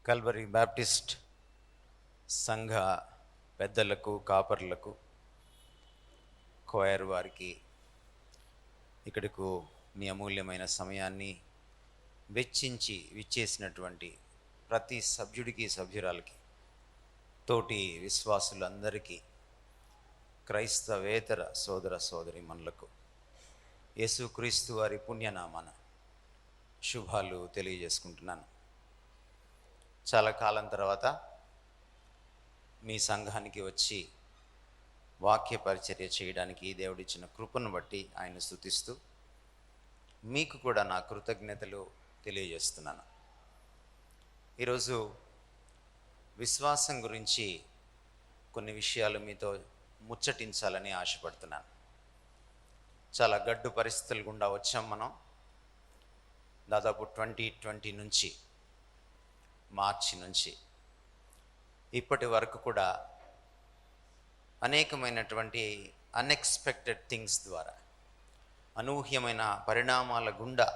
Calvary Baptist సంఘ పెద్దలకు, కాపర్లకు, coir వారికి, ఇక్కడకు మీ అమూల్యమైన సమయాన్ని వెచ్చించి విచ్చేసినటువంటి ప్రతి సభ్యుడికి, సభ్యురాలకి, తోటి విశ్వాసులందరికీ, క్రైస్తవేతర సోదర సోదరీమణులకు యేసుక్రీస్తు వారి పుణ్యనామాన శుభాలు తెలియజేసుకుంటున్నాను. చాలా కాలం తర్వాత మీ సంఘానికి వచ్చి వాక్య పరిచర్య చేయడానికి దేవుడిచ్చిన కృపను బట్టి ఆయన స్తుతిస్తూ మీకు కూడా నా కృతజ్ఞతలు తెలియజేస్తున్నాను. ఈరోజు విశ్వాసం గురించి కొన్ని విషయాలు మీతో ముచ్చటించాలని ఆశపడుతున్నాను. చాలా గడ్డు పరిస్థితులు గుండా వచ్చాం మనం. దాదాపు 2020 నుంచి, మార్చి నుంచి ఇప్పటి వరకు కూడా అనేకమైనటువంటి అన్ఎక్స్పెక్టెడ్ థింగ్స్ ద్వారా, అనూహ్యమైన పరిణామాల గుండా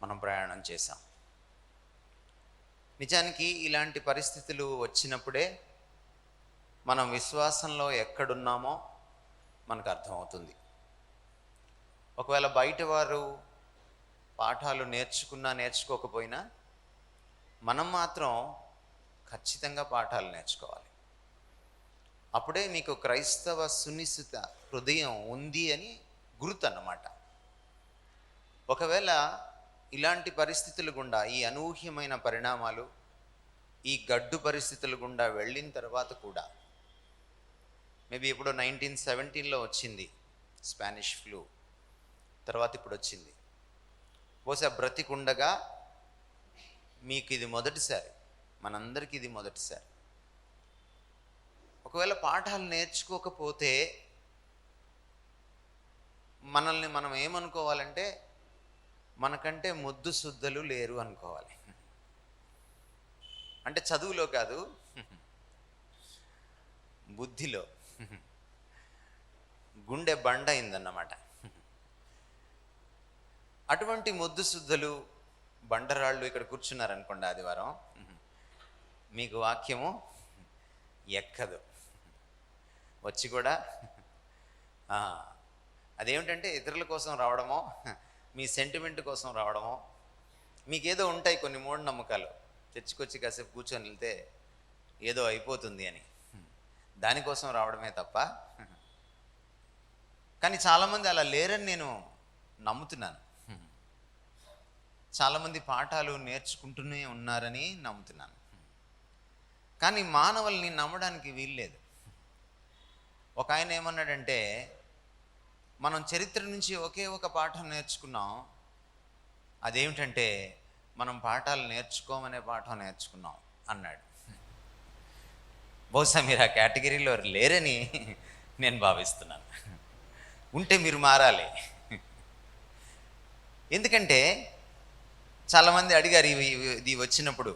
మనం ప్రయాణం చేశాం. నిజానికి ఇలాంటి పరిస్థితులు వచ్చినప్పుడే మనం విశ్వాసంలో ఎక్కడున్నామో మనకు అర్థమవుతుంది. ఒకవేళ బయట వారు పాఠాలు నేర్చుకున్నా నేర్చుకోకపోయినా మనం మాత్రం ఖచ్చితంగా పాఠాలు నేర్చుకోవాలి. అప్పుడే మీకు క్రైస్తవ సునిశ్చిత హృదయం ఉంది అని గుర్తు అన్నమాట. ఒకవేళ ఇలాంటి పరిస్థితుల గుండా, ఈ అనూహ్యమైన పరిణామాలు, ఈ గడ్డు పరిస్థితుల గుండా వెళ్ళిన తర్వాత కూడా, మేబీ ఇప్పుడు 1917లో వచ్చింది స్పానిష్ ఫ్లూ, తర్వాత ఇప్పుడు వచ్చింది. బహుశా బ్రతికుండగా మీకు ఇది మొదటిసారి, మనందరికీ ఇది మొదటిసారి. ఒకవేళ పాఠాలు నేర్చుకోకపోతే మనల్ని మనం ఏమనుకోవాలంటే, మనకంటే ముద్దు శుద్ధలు లేరు అనుకోవాలి. అంటే చదువులో కాదు, బుద్ధిలో గుండె బండ అయిందన్నమాట. అటువంటి ముద్దు శుద్ధులు, బండరాళ్ళు ఇక్కడ కూర్చున్నారనుకోండి ఆదివారం, మీకు వాక్యము ఎక్కదు. వచ్చి కూడా అదేమిటంటే ఇతరుల కోసం రావడమో, మీ సెంటిమెంట్ కోసం రావడమో, మీకేదో ఉంటాయి కొన్ని మూఢనమ్మకాలు, తెచ్చుకొచ్చి కాసేపు కూర్చొని వెళ్తే ఏదో అయిపోతుంది అని, దానికోసం రావడమే తప్ప. కానీ చాలామంది అలా లేరని నేను నమ్ముతున్నాను. చాలామంది పాఠాలు నేర్చుకుంటూనే ఉన్నారని నమ్ముతున్నాను. కానీ మానవుల్ని నమ్మడానికి వీల్లేదు. ఒక ఆయన ఏమన్నాడంటే, మనం చరిత్ర నుంచి ఒకే ఒక పాఠం నేర్చుకున్నాం. అదేమిటంటే, మనం పాఠాలు నేర్చుకోమనే పాఠం నేర్చుకున్నాం అన్నాడు. బహుశా మీరు ఆ కేటగిరీలో లేరని నేను భావిస్తున్నాను. ఉంటే మీరు మారాలి. ఎందుకంటే చాలామంది అడిగారు ఇది వచ్చినప్పుడు,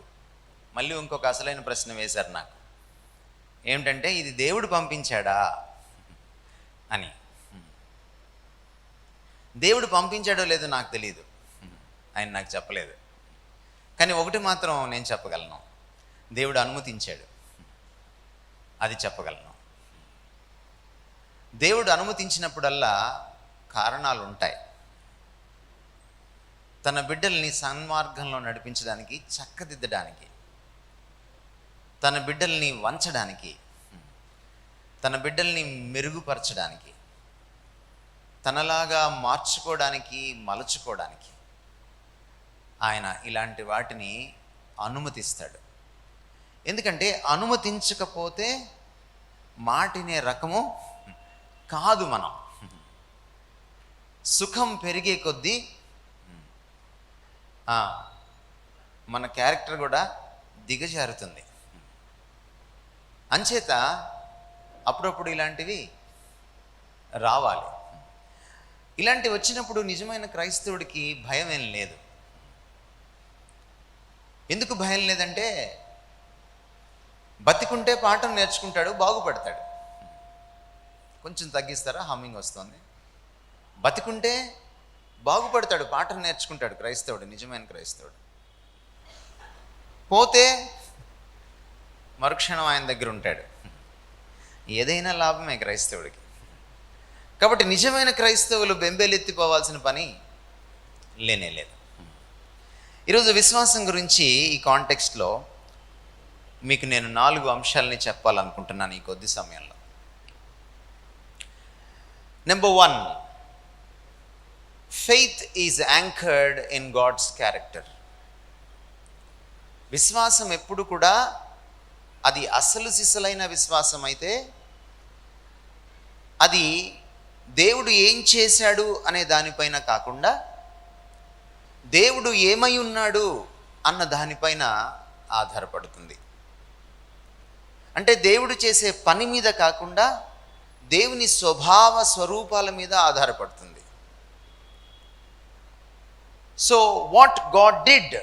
మళ్ళీ ఇంకొక అసలైన ప్రశ్న వేశారు నాకు. ఏమిటంటే, ఇది దేవుడు పంపించాడా అని. దేవుడు పంపించాడో లేదో నాకు తెలియదు, ఆయన నాకు చెప్పలేదు. కానీ ఒకటి మాత్రం నేను చెప్పగలను, దేవుడు అనుమతించాడు, అది చెప్పగలను. దేవుడు అనుమతించినప్పుడల్లా కారణాలు ఉంటాయి. తన బిడ్డల్ని సన్మార్గంలో నడిపించడానికి, చక్కదిద్దడానికి, తన బిడ్డల్ని వంచడానికి, తన బిడ్డల్ని మెరుగుపరచడానికి, తనలాగా మార్చుకోవడానికి, మలుచుకోవడానికి ఆయన ఇలాంటి వాటిని అనుమతిస్తాడు. ఎందుకంటే అనుమతించకపోతే మాటినే రకము కాదు మనం. సుఖం పెరిగే కొద్దీ మన క్యారెక్టర్ కూడా దిగజారుతుంది. అంచేత అప్పుడప్పుడు ఇలాంటివి రావాలి. ఇలాంటివి వచ్చినప్పుడు నిజమైన క్రైస్తవుడికి భయం ఏం లేదు. ఎందుకు భయం లేదంటే, బతికుంటే పాఠం నేర్చుకుంటాడు, బాగుపడతాడు. కొంచెం తగ్గిస్తారా, హమ్మింగ్ వస్తుంది. బతికుంటే బాగుపడతాడు, పాఠం నేర్చుకుంటాడు క్రైస్తవుడు, నిజమైన క్రైస్తవుడు. పోతే మరుక్షణం ఆయన దగ్గర ఉంటాడు. ఏదైనా లాభమే క్రైస్తవుడికి. కాబట్టి నిజమైన క్రైస్తవులు బెంబేలెత్తిపోవాల్సిన పని లేనేలేదు. ఈరోజు విశ్వాసం గురించి ఈ కాంటెక్స్ట్లో మీకు నేను 4 అంశాలని చెప్పాలనుకుంటున్నాను ఈ కొద్ది సమయంలో. Number 1, faith is anchored in God's character. విశ్వాసం ఎప్పుడు కూడా అది అసలు సిసలైన విశ్వాసం అయితే అది దేవుడు ఏం చేశాడు అనే దానిపైన కాకుండా దేవుడు ఏమై ఉన్నాడు అన్న దానిపైన ఆధారపడుతుంది. అంటే దేవుడు చేసే పని మీద కాకుండా దేవుని స్వభావ స్వరూపాల మీద ఆధారపడుతుంది. So what God did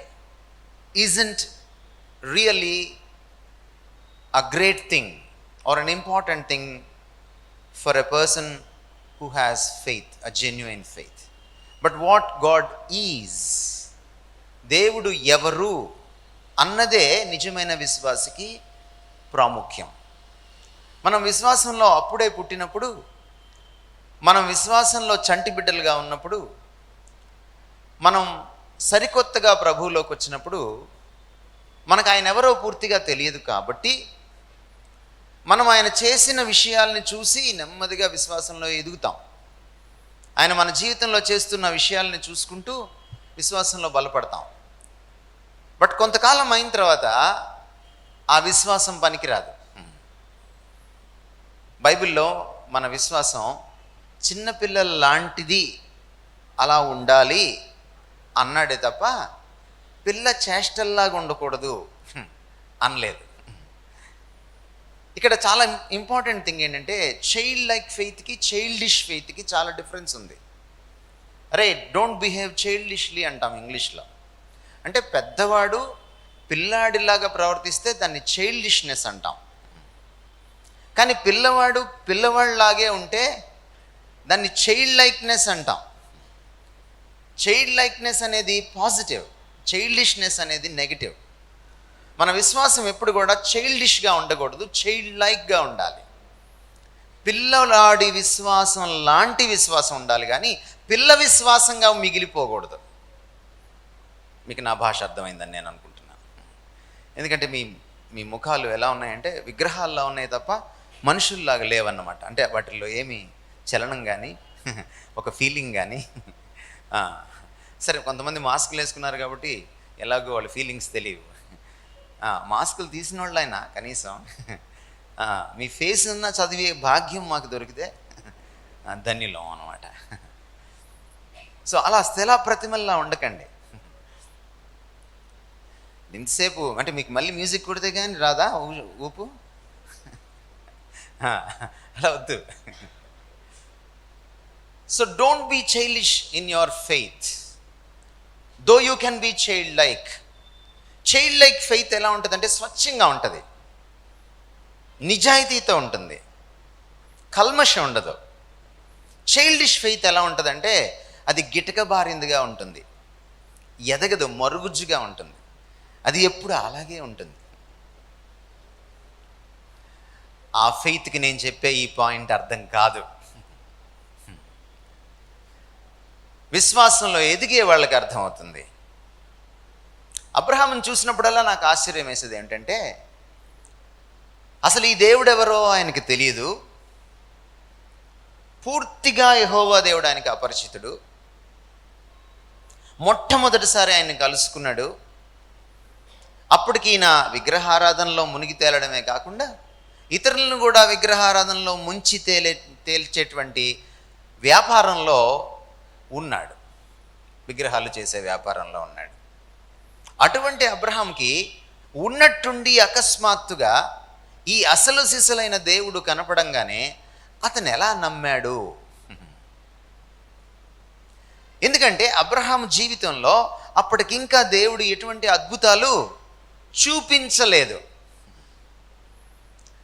isn't really a great thing or an important thing for a person who has faith, a genuine faith. But what God is, దేవుడు ఎవరు అన్నదే నిజమైన విశ్వాసికి ప్రాముఖ్యం. మనం విశ్వాసంలో అప్పుడే పుట్టినప్పుడు, మనం విశ్వాసంలో చంటి బిడ్డలుగా ఉన్నప్పుడు, మనం సరికొత్తగా ప్రభువులోకి వచ్చినప్పుడు మనకు ఆయన ఎవరో పూర్తిగా తెలియదు. కాబట్టి మనం ఆయన చేసిన విషయాల్ని చూసి నెమ్మదిగా విశ్వాసంలో ఎదుగుతాం. ఆయన మన జీవితంలో చేస్తున్న విషయాల్ని చూసుకుంటూ విశ్వాసంలో బలపడతాం. బట్ కొంతకాలం అయిన తర్వాత ఆ విశ్వాసం పనికిరాదు. బైబిల్లో మన విశ్వాసం చిన్నపిల్లల లాంటిది, అలా ఉండాలి అన్నాడే తప్ప పిల్ల చేష్టల్లాగా ఉండకూడదు అనలేదు. ఇక్కడ చాలా ఇంపార్టెంట్ థింగ్ ఏంటంటే చైల్డ్ లైక్ ఫెయిత్కి చైల్డిష్ ఫెయిత్కి చాలా డిఫరెన్స్ ఉంది. అరే డోంట్ బిహేవ్ చైల్డిష్లీ అంటాం ఇంగ్లీష్లో. అంటే పెద్దవాడు పిల్లాడిలాగా ప్రవర్తిస్తే దాన్ని చైల్డిష్నెస్ అంటాం. కానీ పిల్లవాడు పిల్లవాడిలాగే ఉంటే దాన్ని చైల్డ్ లైక్నెస్ అంటాం. చైల్డ్ లైక్నెస్ అనేది పాజిటివ్, చైల్డిష్నెస్ అనేది నెగిటివ్. మన విశ్వాసం ఎప్పుడు కూడా చైల్డిష్గా ఉండకూడదు, చైల్డ్ లైక్గా ఉండాలి. పిల్లలాడి విశ్వాసం లాంటి విశ్వాసం ఉండాలి, కానీ పిల్ల విశ్వాసంగా మిగిలిపోకూడదు. మీకు నా భాష అర్థమైందని నేను అనుకుంటున్నాను. ఎందుకంటే మీ ముఖాలు ఎలా ఉన్నాయంటే విగ్రహాల్లో ఉన్నాయి తప్ప మనుషుల్లాగా లేవన్నమాట. అంటే వాటిల్లో ఏమి చలనం కానీ ఒక ఫీలింగ్ కానీ. సరే, కొంతమంది మాస్కులు వేసుకున్నారు కాబట్టి ఎలాగో వాళ్ళ ఫీలింగ్స్ తెలియవు. మాస్కులు తీసిన వాళ్ళైనా కనీసం మీ ఫేస్ ఉన్న చదివే భాగ్యం మాకు దొరికితే ధన్యులం అన్నమాట. సో అలా స్థిల ప్రతిమల్లా ఉండకండి. ఇంతసేపు అంటే మీకు మళ్ళీ మ్యూజిక్ కొడితే కానీ రాదా ఊపు? అలా వద్దు. So don't be childish in your faith, though you can be childlike. Childlike faith ఎలా ఉంటుంది అంటే స్వచ్ఛంగా ఉంటుంది, నిజాయితీతో ఉంటుంది, కల్మషం ఉండదు. చైల్డిష్ ఫెయిత్ ఎలా ఉంటుందంటే అది గిటకబారిందిగా ఉంటుంది, ఎదగదు, మరుగుజ్జుగా ఉంటుంది. అది ఎప్పుడు అలాగే ఉంటుంది. ఆ ఫెయిత్కి నేను చెప్పే ఈ పాయింట్ అర్థం కాదు. విశ్వాసంలో ఎదిగే వాళ్ళకి అర్థమవుతుంది. అబ్రహామును చూసినప్పుడల్లా నాకు ఆశ్చర్యం వేసేది ఏంటంటే అసలు ఈ దేవుడు ఎవరో ఆయనకి తెలియదు, పూర్తిగా యెహోవా దేవుడు ఆయనకి అపరిచితుడు. మొట్టమొదటిసారి ఆయన్ని కలుసుకున్నాడు. అప్పటికి ఈయన విగ్రహారాధనలో మునిగి తేలడమే కాకుండా ఇతరులను కూడా విగ్రహారాధనలో ముంచి తేల్చేటువంటి వ్యాపారంలో ఉన్నాడు, విగ్రహాలు చేసే వ్యాపారంలో ఉన్నాడు. అటువంటి అబ్రహాంకి ఉన్నట్టుండి అకస్మాత్తుగా ఈ అసలు సిసలైన దేవుడు కనపడంగానే అతను ఎలా నమ్మాడు? ఎందుకంటే అబ్రహాం జీవితంలో అప్పటికింకా దేవుడు ఎటువంటి అద్భుతాలు చూపించలేదు.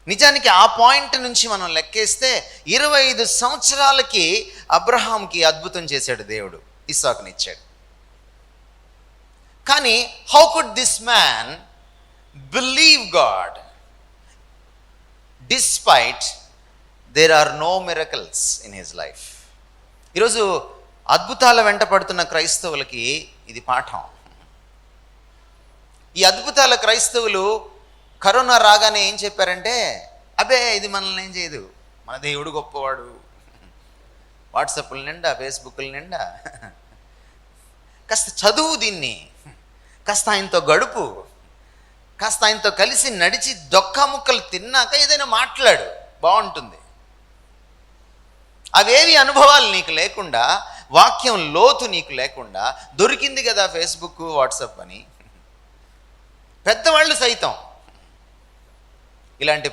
నిజానికి ఆ పాయింట్ నుంచి మనం లెక్కేస్తే 25 సంవత్సరాలకి అబ్రహాంకి అద్భుతం చేశాడు దేవుడు, ఇస్సాకునిచ్చాడు. కానీ how could this man believe God despite there are no miracles in his life. ఈరోజు అద్భుతాల వెంట పడుతున్న క్రైస్తవులకి ఇది పాఠం. ఈ అద్భుతాల క్రైస్తవులు కరోనా రాగానే ఏం చెప్పారంటే, అబే ఇది మనల్ని ఏం చేయదు, మన దేవుడు గొప్పవాడు. వాట్సాప్ల నిండా, ఫేస్బుక్ల నిండా కాస్త చదువు, దీన్ని కాస్త ఆయనతో గడుపు, కాస్త ఆయనతో కలిసి నడిచి దొక్క ముక్కలు తిన్నాక ఏదైనా మాట్లాడు, బాగుంటుంది. అవేవి అనుభవాలు నీకు లేకుండా, వాక్యం లోతు నీకు లేకుండా, దొరికింది కదా ఫేస్బుక్ వాట్సాప్ అని పెద్దవాళ్ళు సైతం ఇలాంటి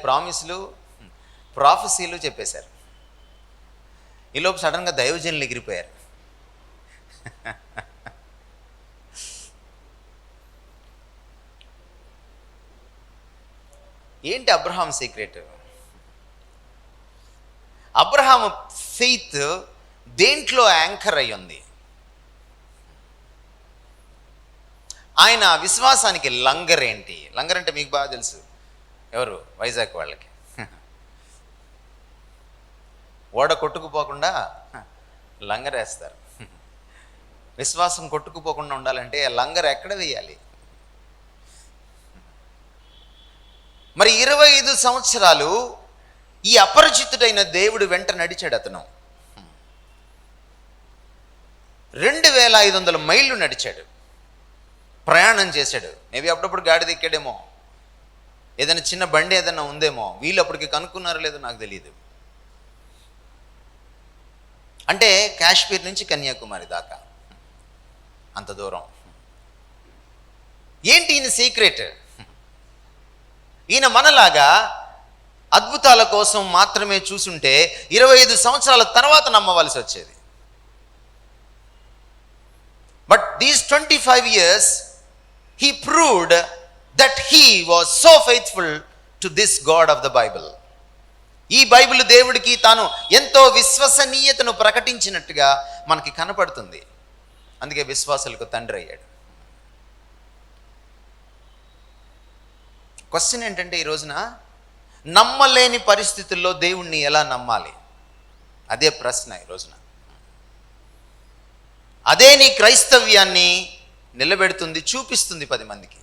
ప్రాఫెసీలు చెప్పేశారు. ఈలోపు సడన్గా దైవజనులు ఎగిరిపోయారు. ఏంటి అబ్రహాం సీక్రెట్? అబ్రహాం ఫెయిత్ దేంట్లో యాంకర్ అయి ఉంది? ఆయన విశ్వాసానికి లంగర్ ఏంటి? లంగర్ అంటే మీకు బాగా తెలుసు, ఎవరు? వైజాగ్ వాళ్ళకి. ఓడ కొట్టుకుపోకుండా లంగర్ వేస్తారు. విశ్వాసం కొట్టుకుపోకుండా ఉండాలంటే లంగర్ ఎక్కడ వేయాలి? మరి 25 సంవత్సరాలు ఈ అపరిచితుడైన దేవుడు వెంట నడిచాడు అతను. 2500 మైళ్ళు నడిచాడు, ప్రయాణం చేశాడు. మేబీ అప్పుడప్పుడు గాడి దిక్కాడేమో, ఏదైనా చిన్న బండి ఏదైనా ఉందేమో. వీళ్ళు అప్పటికి కనుక్కున్నారో లేదో నాకు తెలియదు. అంటే కాశ్మీర్ నుంచి కన్యాకుమారి దాకా అంత దూరం. ఏంటి ఈయన సీక్రెట్? ఈయన మనలాగా అద్భుతాల కోసం మాత్రమే చూసుంటే 25 సంవత్సరాల తర్వాత నమ్మవలసి వచ్చేది. But these 25 years he proved that he was so faithful to this God of the Bible. ఈ బైబిల్ దేవుడికి తాను ఎంతో విశ్వసనీయతను ప్రకటించినట్టుగా మనకి కనపడుతుంది. అందుకే విశ్వాసులకు తండ్రి అయ్యాడు. క్వశ్చన్ ఏంటంటే, ఈ రోజున నమ్మలేని పరిస్థితుల్లో దేవుణ్ణి ఎలా నమ్మాలి? అదే ప్రశ్న ఈ రోజున. అదే నీ క్రైస్తవ్యాన్ని నిలబెడుతుంది, చూపిస్తుంది 10 మందికి.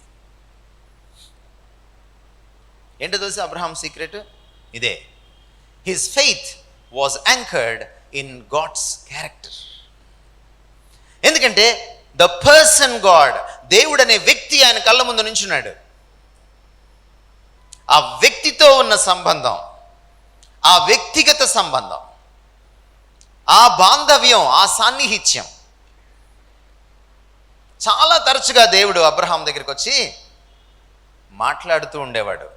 ఏంటో తెలుసు అబ్రహాం సీక్రెట్? ఇదే. His faith was anchored in God's character. ఎందుకంటే ద పర్సన్ గాడ్, దేవుడు అనే వ్యక్తి ఆయన కళ్ళ ముందు నుంచున్నాడు. ఆ వ్యక్తితో ఉన్న సంబంధం, ఆ వ్యక్తిగత సంబంధం, ఆ బాంధవ్యం, ఆ సాన్నిహిత్యం. చాలా తరచుగా దేవుడు అబ్రహాం దగ్గరికి వచ్చి మాట్లాడుతూ ఉండేవాడు.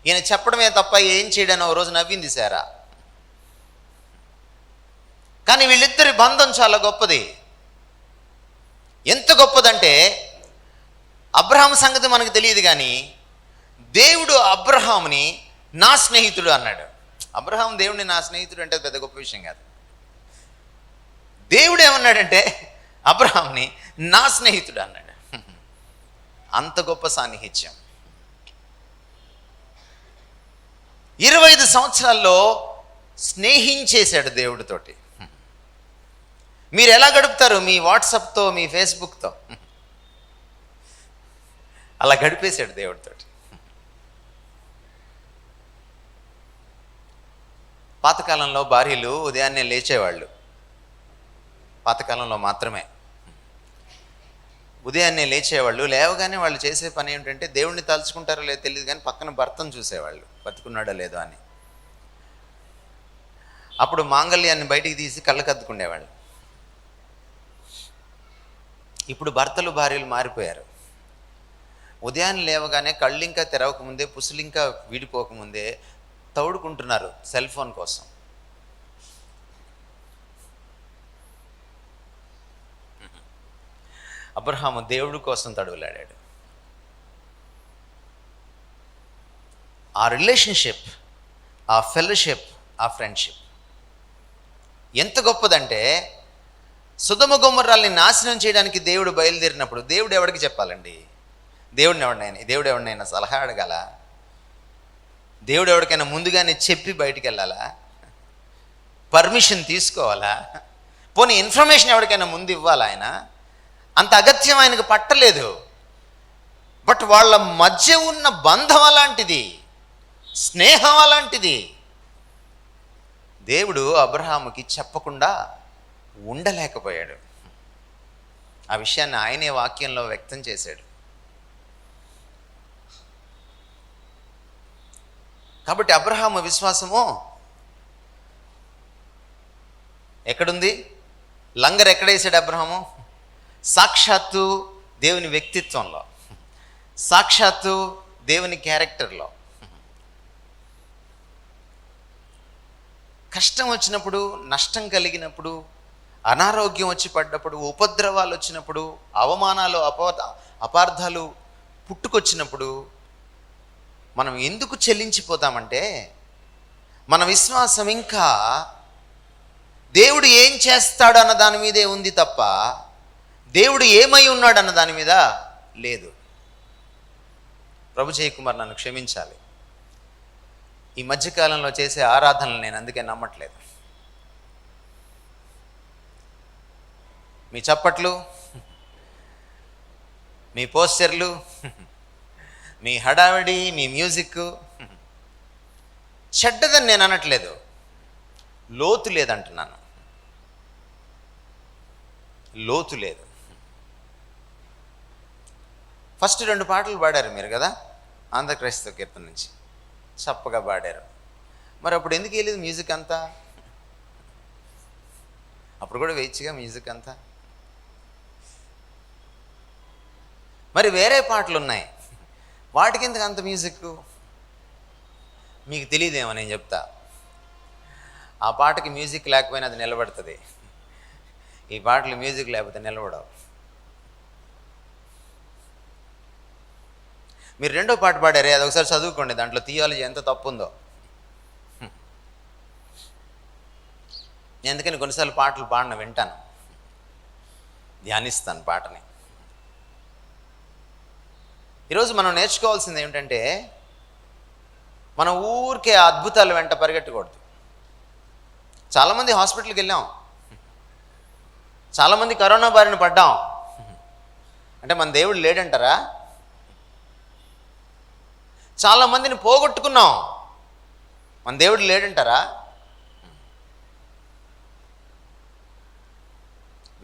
ఈయన చెప్పడమే తప్ప ఏం చేయడానో రోజు నవ్వింది సారా. కానీ వీళ్ళిద్దరి బంధం చాలా గొప్పది. ఎంత గొప్పదంటే, అబ్రహాం సంగతి మనకు తెలియదు కానీ దేవుడు అబ్రహాంని నా స్నేహితుడు అన్నాడు. అబ్రహాం దేవుడిని నా స్నేహితుడు అంటే పెద్ద గొప్ప విషయం కాదు. దేవుడు ఏమన్నాడంటే అబ్రహాంని నా స్నేహితుడు అన్నాడు. అంత గొప్ప సాన్నిహిత్యం. 25 సంవత్సరాల్లో స్నేహించేశాడు దేవుడితోటి. మీరు ఎలా గడుపుతారు? మీ వాట్సాప్తో, మీ ఫేస్బుక్తో అలా గడిపేశాడు దేవుడితోటి. పాతకాలంలో భార్యలు ఉదయాన్నే లేచేవాళ్ళు. పాతకాలంలో మాత్రమే ఉదయాన్నే లేచేవాళ్ళు. లేవగానే వాళ్ళు చేసే పని ఏమిటంటే, దేవుణ్ణి తలుచుకుంటారో లేదో తెలియదు కానీ పక్కన భర్తను చూసేవాళ్ళు, బతుకున్నాడో లేదో అని. అప్పుడు మాంగళ్యాన్ని బయటికి తీసి కళ్ళకద్దుకునేవాళ్ళు. ఇప్పుడు భర్తలు భార్యలు మారిపోయారు. ఉదయాన్నే లేవగానే కళ్ళు ఇంకా తెరవకముందే, పుసులు ఇంకా వీడిపోకముందే తౌడుకుంటున్నారు సెల్ ఫోన్ కోసం. అబ్రహాము దేవుడి కోసం తడువులాడాడు. ఆ రిలేషన్షిప్, ఆ ఫెలోషిప్, ఆ ఫ్రెండ్షిప్ ఎంత గొప్పదంటే, సొదొమ గొమొర్రాల్ని నాశనం చేయడానికి దేవుడు బయలుదేరినప్పుడు దేవుడు ఎవరికి చెప్పాలండి? దేవుడు ఎవరినైనా సలహా అడగాల? దేవుడు ఎవరికైనా ముందుగానే చెప్పి బయటికి వెళ్ళాలా? పర్మిషన్ తీసుకోవాలా? పోనీ ఇన్ఫర్మేషన్ ఎవరికైనా ముందు ఇవ్వాలా? ఆయన అంత అగత్యం ఆయనకు పట్టలేదు. బట్ వాళ్ళ మధ్య ఉన్న బంధం అలాంటిది, స్నేహం అలాంటిది. దేవుడు అబ్రహాముకి చెప్పకుండా ఉండలేకపోయాడు. ఆ విషయాన్ని ఆయనే వాక్యంలో వ్యక్తం చేశాడు. కాబట్టి అబ్రహాము విశ్వాసము ఎక్కడుంది? లంగర్ ఎక్కడేసాడు అబ్రహాము? సాక్షాత్తు దేవుని వ్యక్తిత్వంలో, సాక్షాత్తు దేవుని క్యారెక్టర్లో. కష్టం వచ్చినప్పుడు, నష్టం కలిగినప్పుడు, అనారోగ్యం వచ్చి పడ్డప్పుడు, ఉపద్రవాలు వచ్చినప్పుడు, అవమానాలు అపార్థాలు పుట్టుకొచ్చినప్పుడు మనం ఎందుకు చెల్లించిపోతామంటే మన విశ్వాసం ఇంకా దేవుడు ఏం చేస్తాడు అన్న దాని మీదే ఉంది తప్ప దేవుడు ఏమై ఉన్నాడు అన్న దాని మీద లేదు. ప్రభు జయకుమార్ నన్ను క్షమించాలి, ఈ మధ్యకాలంలో చేసే ఆరాధనలు నేను అందుకే నమ్మట్లేదు. మీ చప్పట్లు, మీ పోస్టర్లు, మీ హడావిడి, మీ మ్యూజిక్ చెడ్డదని నేను అనట్లేదు, లోతు లేదంటున్నాను. లోతు లేదు. ఫస్ట్ 2 పాటలు పాడారు మీరు కదా, ఆంధ్ర క్రైస్తవ కీర్తన నుంచి చప్పగా పాడారు. మరి అప్పుడు ఎందుకు వేయలేదు మ్యూజిక్ అంతా? అప్పుడు కూడా వేయచ్చుగా మ్యూజిక్ అంతా. మరి వేరే పాటలు ఉన్నాయి, వాటికి ఎందుకు అంత మ్యూజిక్? మీకు తెలియదేమో, నేను చెప్తా. ఆ పాటకి మ్యూజిక్ లేకపోయినా అది నిలబడుతుంది, ఈ పాటలు మ్యూజిక్ లేకపోతే నిలబడవు. మీరు 2వ పాట పాడారే, అది ఒకసారి చదువుకోండి, దాంట్లో థియాలజీ ఎంత తప్పు ఉందో. ఎందుకని కొన్నిసార్లు పాటలు పాడిన వింటాను, ధ్యానిస్తాను పాటని. ఈరోజు మనం నేర్చుకోవాల్సింది ఏమిటంటే మనం ఊరికే అద్భుతాలు వెంట పరిగెట్టకూడదు. చాలామంది హాస్పిటల్కి వెళ్ళాం, చాలామంది కరోనా బారిన పడ్డాం. అంటే మన దేవుడు లేడంటారా? చాలామందిని పోగొట్టుకున్నాం, మన దేవుడు లేడంటారా?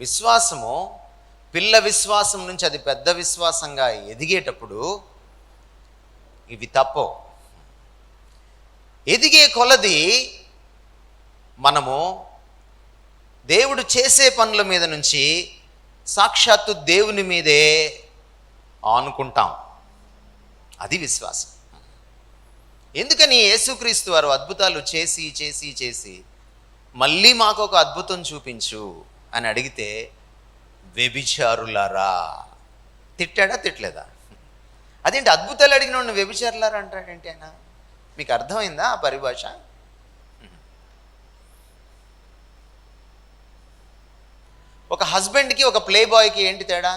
విశ్వాసము పిల్ల విశ్వాసం నుంచి అది పెద్ద విశ్వాసంగా ఎదిగేటప్పుడు ఇవి తప్పవు. ఎదిగే కొలది మనము దేవుడు చేసే పనుల మీద నుంచి సాక్షాత్తు దేవుని మీదే ఆనుకుంటాం. అది విశ్వాసం. ఎందుకని యేసుక్రీస్తు వారు అద్భుతాలు చేసి చేసి చేసి మళ్ళీ మాకు ఒక అద్భుతం చూపించు అని అడిగితే వ్యభిచారులారా తిట్టాడా? తిట్టలేదా? అదేంటి అద్భుతాలు అడిగిన వాడిని వ్యభిచారులారా అంటాడేంటి ఆయన? మీకు అర్థమైందా ఆ పరిభాష? ఒక హస్బెండ్కి ఒక ప్లే బాయ్కి ఏంటి తేడా?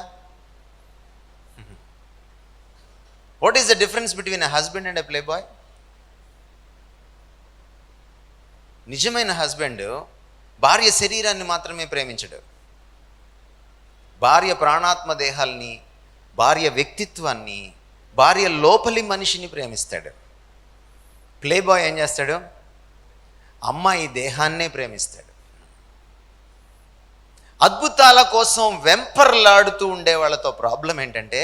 What is the difference between a husband and a play boy? నిజమైన హస్బెండ్ భార్య శరీరాన్ని మాత్రమే ప్రేమించడు, భార్య ప్రాణాత్మ దేహాల్ని, భార్య వ్యక్తిత్వాన్ని, భార్య లోపలి మనిషిని ప్రేమిస్తాడు. ప్లే బాయ్ ఏం చేస్తాడు? అమ్మాయి దేహాన్నే ప్రేమిస్తాడు. అద్భుతాల కోసం వెంపర్లాడుతూ ఉండే వాళ్ళతో ప్రాబ్లం ఏంటంటే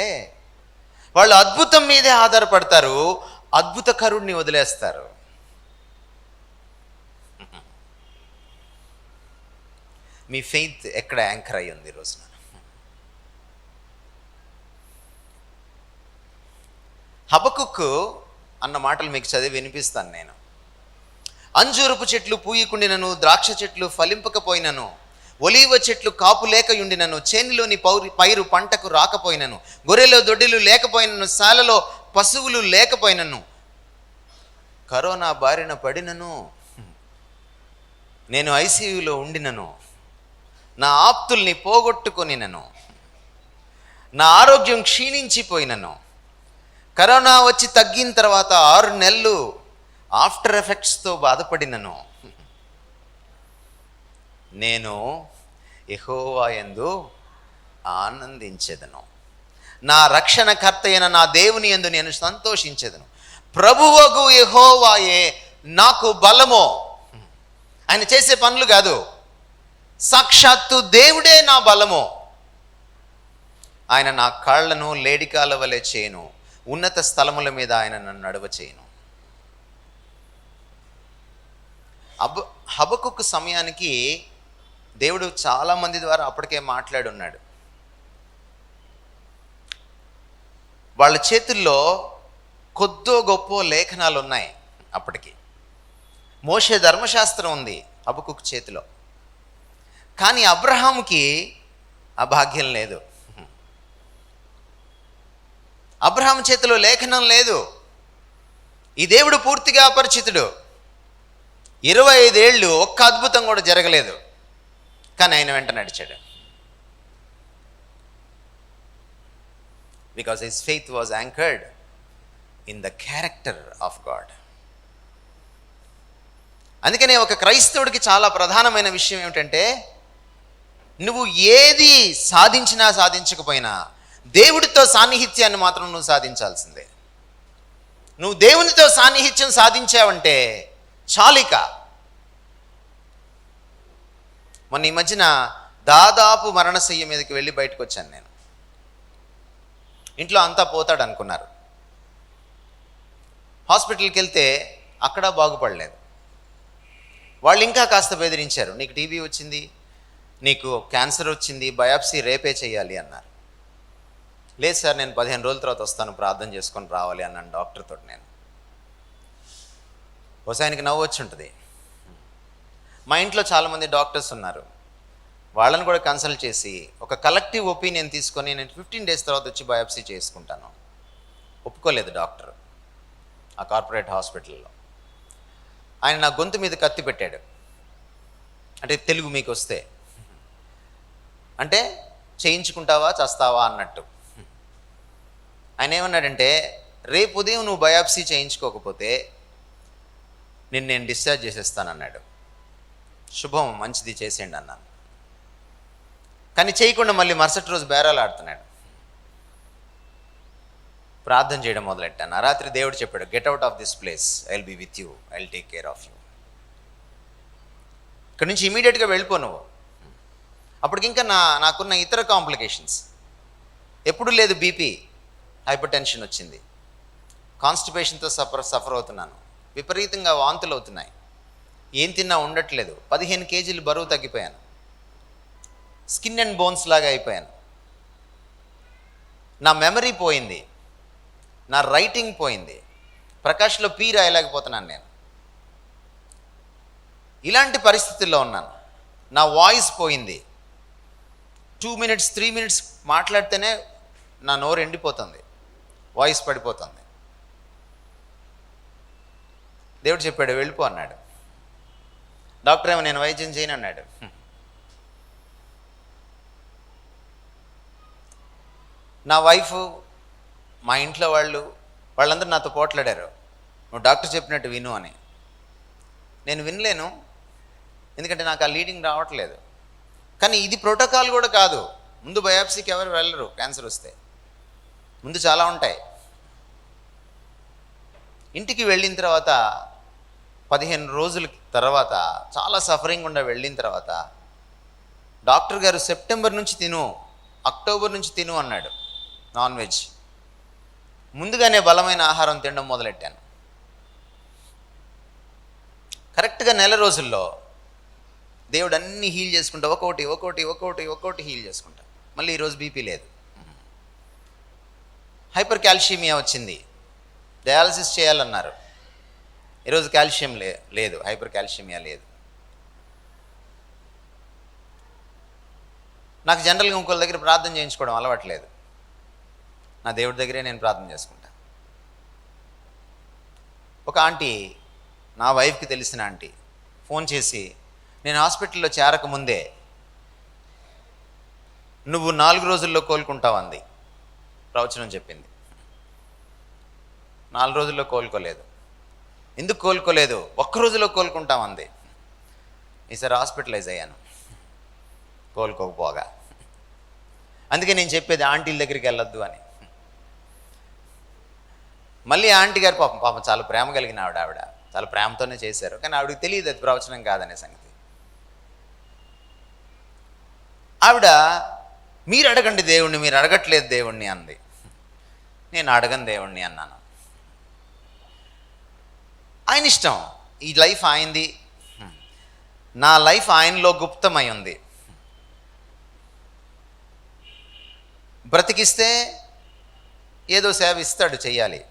వాళ్ళు అద్భుతం మీదే ఆధారపడతారు, అద్భుతకరుణ్ణి వదిలేస్తారు. మీ ఫెయిత్ ఎక్కడ యాంకర్ అయి ఉంది ఈరోజున? హబకుక్కు అన్న మాటలు మీకు చదివి వినిపిస్తాను నేను. అంజూరపు చెట్లు పూయకుండినను, ద్రాక్ష చెట్లు ఫలింపకపోయినను, ఒలీవ చెట్లు కాపు లేకయుండినను, చేనిలోని పైరు పంటకు రాకపోయినను, గొర్రెలో దొడ్డిలు లేకపోయినను, శాలలో పశువులు లేకపోయినను, కరోనా బారిన పడినను, నేను ఐసీయూలో ఉండినను, నా ఆప్తుల్ని పోగొట్టుకొనినను, నా ఆరోగ్యం క్షీణించిపోయినను, కరోనా వచ్చి తగ్గిన తర్వాత 6 నెలలు ఆఫ్టర్ ఎఫెక్ట్స్తో బాధపడినను నేను యెహోవా యందు ఆనందించెదను, నా రక్షణకర్త అయిన నా దేవుని యందు నేను సంతోషించెదను. ప్రభువగు యెహోవాయే నాకు బలము. ఆయన చేసే పనులు కాదు, సాక్షాత్తు దేవుడే నా బలము. ఆయన నా కాళ్లను లేడికాల వలె చేయను, ఉన్నత స్థలముల మీద ఆయన నన్ను నడవ చేయను. హబకుక్కు సమయానికి దేవుడు చాలామంది ద్వారా అప్పటికే మాట్లాడున్నాడు. వాళ్ళ చేతుల్లో కొద్దో గొప్ప లేఖనాలు ఉన్నాయి. అప్పటికి మోషే ధర్మశాస్త్రం ఉంది హబకుక్కు చేతిలో, కానీ అబ్రహాముకి ఆ భాగ్యం లేదు. అబ్రహాం చేతిలో లేఖనం లేదు. ఈ దేవుడు పూర్తిగా అపరిచితుడు. 25 ఏళ్ళు ఒక్క అద్భుతం కూడా జరగలేదు, కానీ ఆయన వెంట నడిచాడు. Because his faith was anchored in the character of God. అందుకనే ఒక క్రైస్తవుడికి చాలా ప్రధానమైన విషయం ఏమిటంటే, నువ్వు ఏది సాధించినా సాధించకపోయినా దేవుడితో సాన్నిహిత్యాన్ని మాత్రం నువ్వు సాధించాల్సిందే. నువ్వు దేవునితో సాన్నిహిత్యం సాధించావంటే చాలిక. మొన్న ఈ మధ్యన దాదాపు మరణశయ్య మీదకి వెళ్ళి బయటకు వచ్చాను నేను. ఇంట్లో అంతా పోతాడు అనుకున్నారు. హాస్పిటల్కి వెళ్తే అక్కడ బాగుపడలేదు. వాళ్ళు ఇంకా కాస్త బెదిరించారు, నీకు టీబీ వచ్చింది, నీకు క్యాన్సర్ వచ్చింది, బయాప్సీ రేపే చేయాలి అన్నారు. లేదు సార్, నేను 15 రోజుల తర్వాత వస్తాను, ప్రార్థన చేసుకొని రావాలి అన్నాను డాక్టర్తో. నేను బహుశా ఆయనకి నవ్వు వచ్చి ఉంటుంది. మా ఇంట్లో చాలామంది డాక్టర్స్ ఉన్నారు, వాళ్ళని కూడా కన్సల్ట్ చేసి ఒక కలెక్టివ్ ఒపీనియన్ తీసుకొని నేను 15 డేస్ తర్వాత వచ్చి బయాప్సీ చేసుకుంటాను. ఒప్పుకోలేదు డాక్టర్ ఆ కార్పొరేట్ హాస్పిటల్లో. ఆయన నా గొంతు మీద కత్తి పెట్టాడు. అంటే తెలుగు మీకు వస్తే, అంటే చేయించుకుంటావా చస్తావా అన్నట్టు. ఆయన ఏమన్నాడంటే, రేపు ఉదయం నువ్వు బయాప్సీ చేయించుకోకపోతే నేను డిశ్చార్జ్ చేసేస్తానన్నాడు. శుభం, మంచిది, చేసేయండి అన్నాను. కానీ చేయకుండా మళ్ళీ మరుసటి రోజు బేరాలు ఆడుతున్నాడు. ప్రార్థన చేయడం మొదలెట్టాను. ఆ రాత్రి దేవుడు చెప్పాడు, get out of this place, I will be with you, I will take care of you. ఇక్కడ నుంచి ఇమీడియట్గా వెళ్ళిపో నువ్వు. అప్పటికి ఇంకా నాకున్న ఇతర కాంప్లికేషన్స్ ఎప్పుడు లేదు. బీపీ, హైపర్ టెన్షన్ వచ్చింది, కాన్స్టిపేషన్తో సఫర్ అవుతున్నాను, విపరీతంగా వాంతులు అవుతున్నాయి, ఏం తిన్నా ఉండట్లేదు, 15 కేజీలు బరువు తగ్గిపోయాను, స్కిన్ అండ్ బోన్స్ లాగా అయిపోయాను, నా మెమరీ పోయింది, నా రైటింగ్ పోయింది, ప్రకాష్లో పీ రాయలేకపోతున్నాను నేను. ఇలాంటి పరిస్థితుల్లో ఉన్నాను. నా వాయిస్ పోయింది. 2 minutes 3 minutes మాట్లాడితేనే నా నోరు ఎండిపోతుంది, వాయిస్ పడిపోతుంది. దేవుడు చెప్పాడు, వెళ్ళిపో అన్నాడు. డాక్టర్ ఏమో నేను వైద్యం చేయను అన్నాడు. నా వైఫ్, మా ఇంట్లో వాళ్ళందరూ నాతో పోట్లాడారు, నువ్వు డాక్టర్ చెప్పినట్టు విను అని. నేను వినలేను, ఎందుకంటే నాకు ఆ లీడింగ్ రావట్లేదు. కానీ ఇది ప్రోటోకాల్ కూడా కాదు. ముందు బయాప్సీకి ఎవరు వెళ్ళరు క్యాన్సర్ వస్తే, ముందు చాలా ఉంటాయి. ఇంటికి వెళ్ళిన తర్వాత 15 రోజుల తర్వాత చాలా సఫరింగ్ ఉండా వెళ్ళిన తర్వాత డాక్టర్ గారు సెప్టెంబర్ నుంచి తిను, అక్టోబర్ నుంచి తిను అన్నాడు నాన్ వెజ్. ముందుగానే బలమైన ఆహారం తినడం మొదలెట్టాను. కరెక్ట్గా నెల రోజుల్లో దేవుడు అన్నీ హీల్ చేసుకుంటా, ఒక్కొక్కటి హీల్ చేసుకుంటా. మళ్ళీ ఈరోజు బీపీ లేదు. హైపర్ కాల్షియమియా వచ్చింది, డయాలసిస్ చేయాలన్నారు. ఈరోజు కాల్షియం లేదు, హైపర్ కాల్షియమియా లేదు. నాకు జనరల్గా ఇంకోళ్ళ దగ్గర ప్రార్థన చేయించుకోవడం అలవాట్లేదు. నా దేవుడి దగ్గరే నేను ప్రార్థన చేసుకుంటా. ఒక ఆంటీ, నా వైఫ్కి తెలిసిన ఆంటీ ఫోన్ చేసి, నేను హాస్పిటల్లో చేరకముందే నువ్వు 4 రోజుల్లో కోలుకుంటావు అంది. ప్రవచనం చెప్పింది. 4 రోజుల్లో కోలుకోలేదు. ఎందుకు కోలుకోలేదు? ఒక్క రోజులో కోలుకుంటాం అంది. ఈసారి హాస్పిటలైజ్ అయ్యాను కోలుకోకపోగా. అందుకే నేను చెప్పేది ఆంటీల దగ్గరికి వెళ్ళొద్దు అని. మళ్ళీ ఆంటీ గారు పాపం చాలా ప్రేమ కలిగిన ఆవిడ చాలా ప్రేమతోనే చేశారు. కానీ ఆవిడకి తెలియదు అది ప్రవచనం కాదనే సంగతి. ఆవిడ మీరు అడగండి దేవుణ్ణి, మీరు అడగట్లేదు దేవుణ్ణి అంది. నేను అడగను దేవుణ్ణి అన్నాను. ఆయన ఇష్టం, ఈ లైఫ్ ఆయనది, నా లైఫ్ ఆయనలో గుప్తమై ఉంది. బ్రతికిస్తే ఏదో సేవ ఇస్తాడు చెయ్యాలి,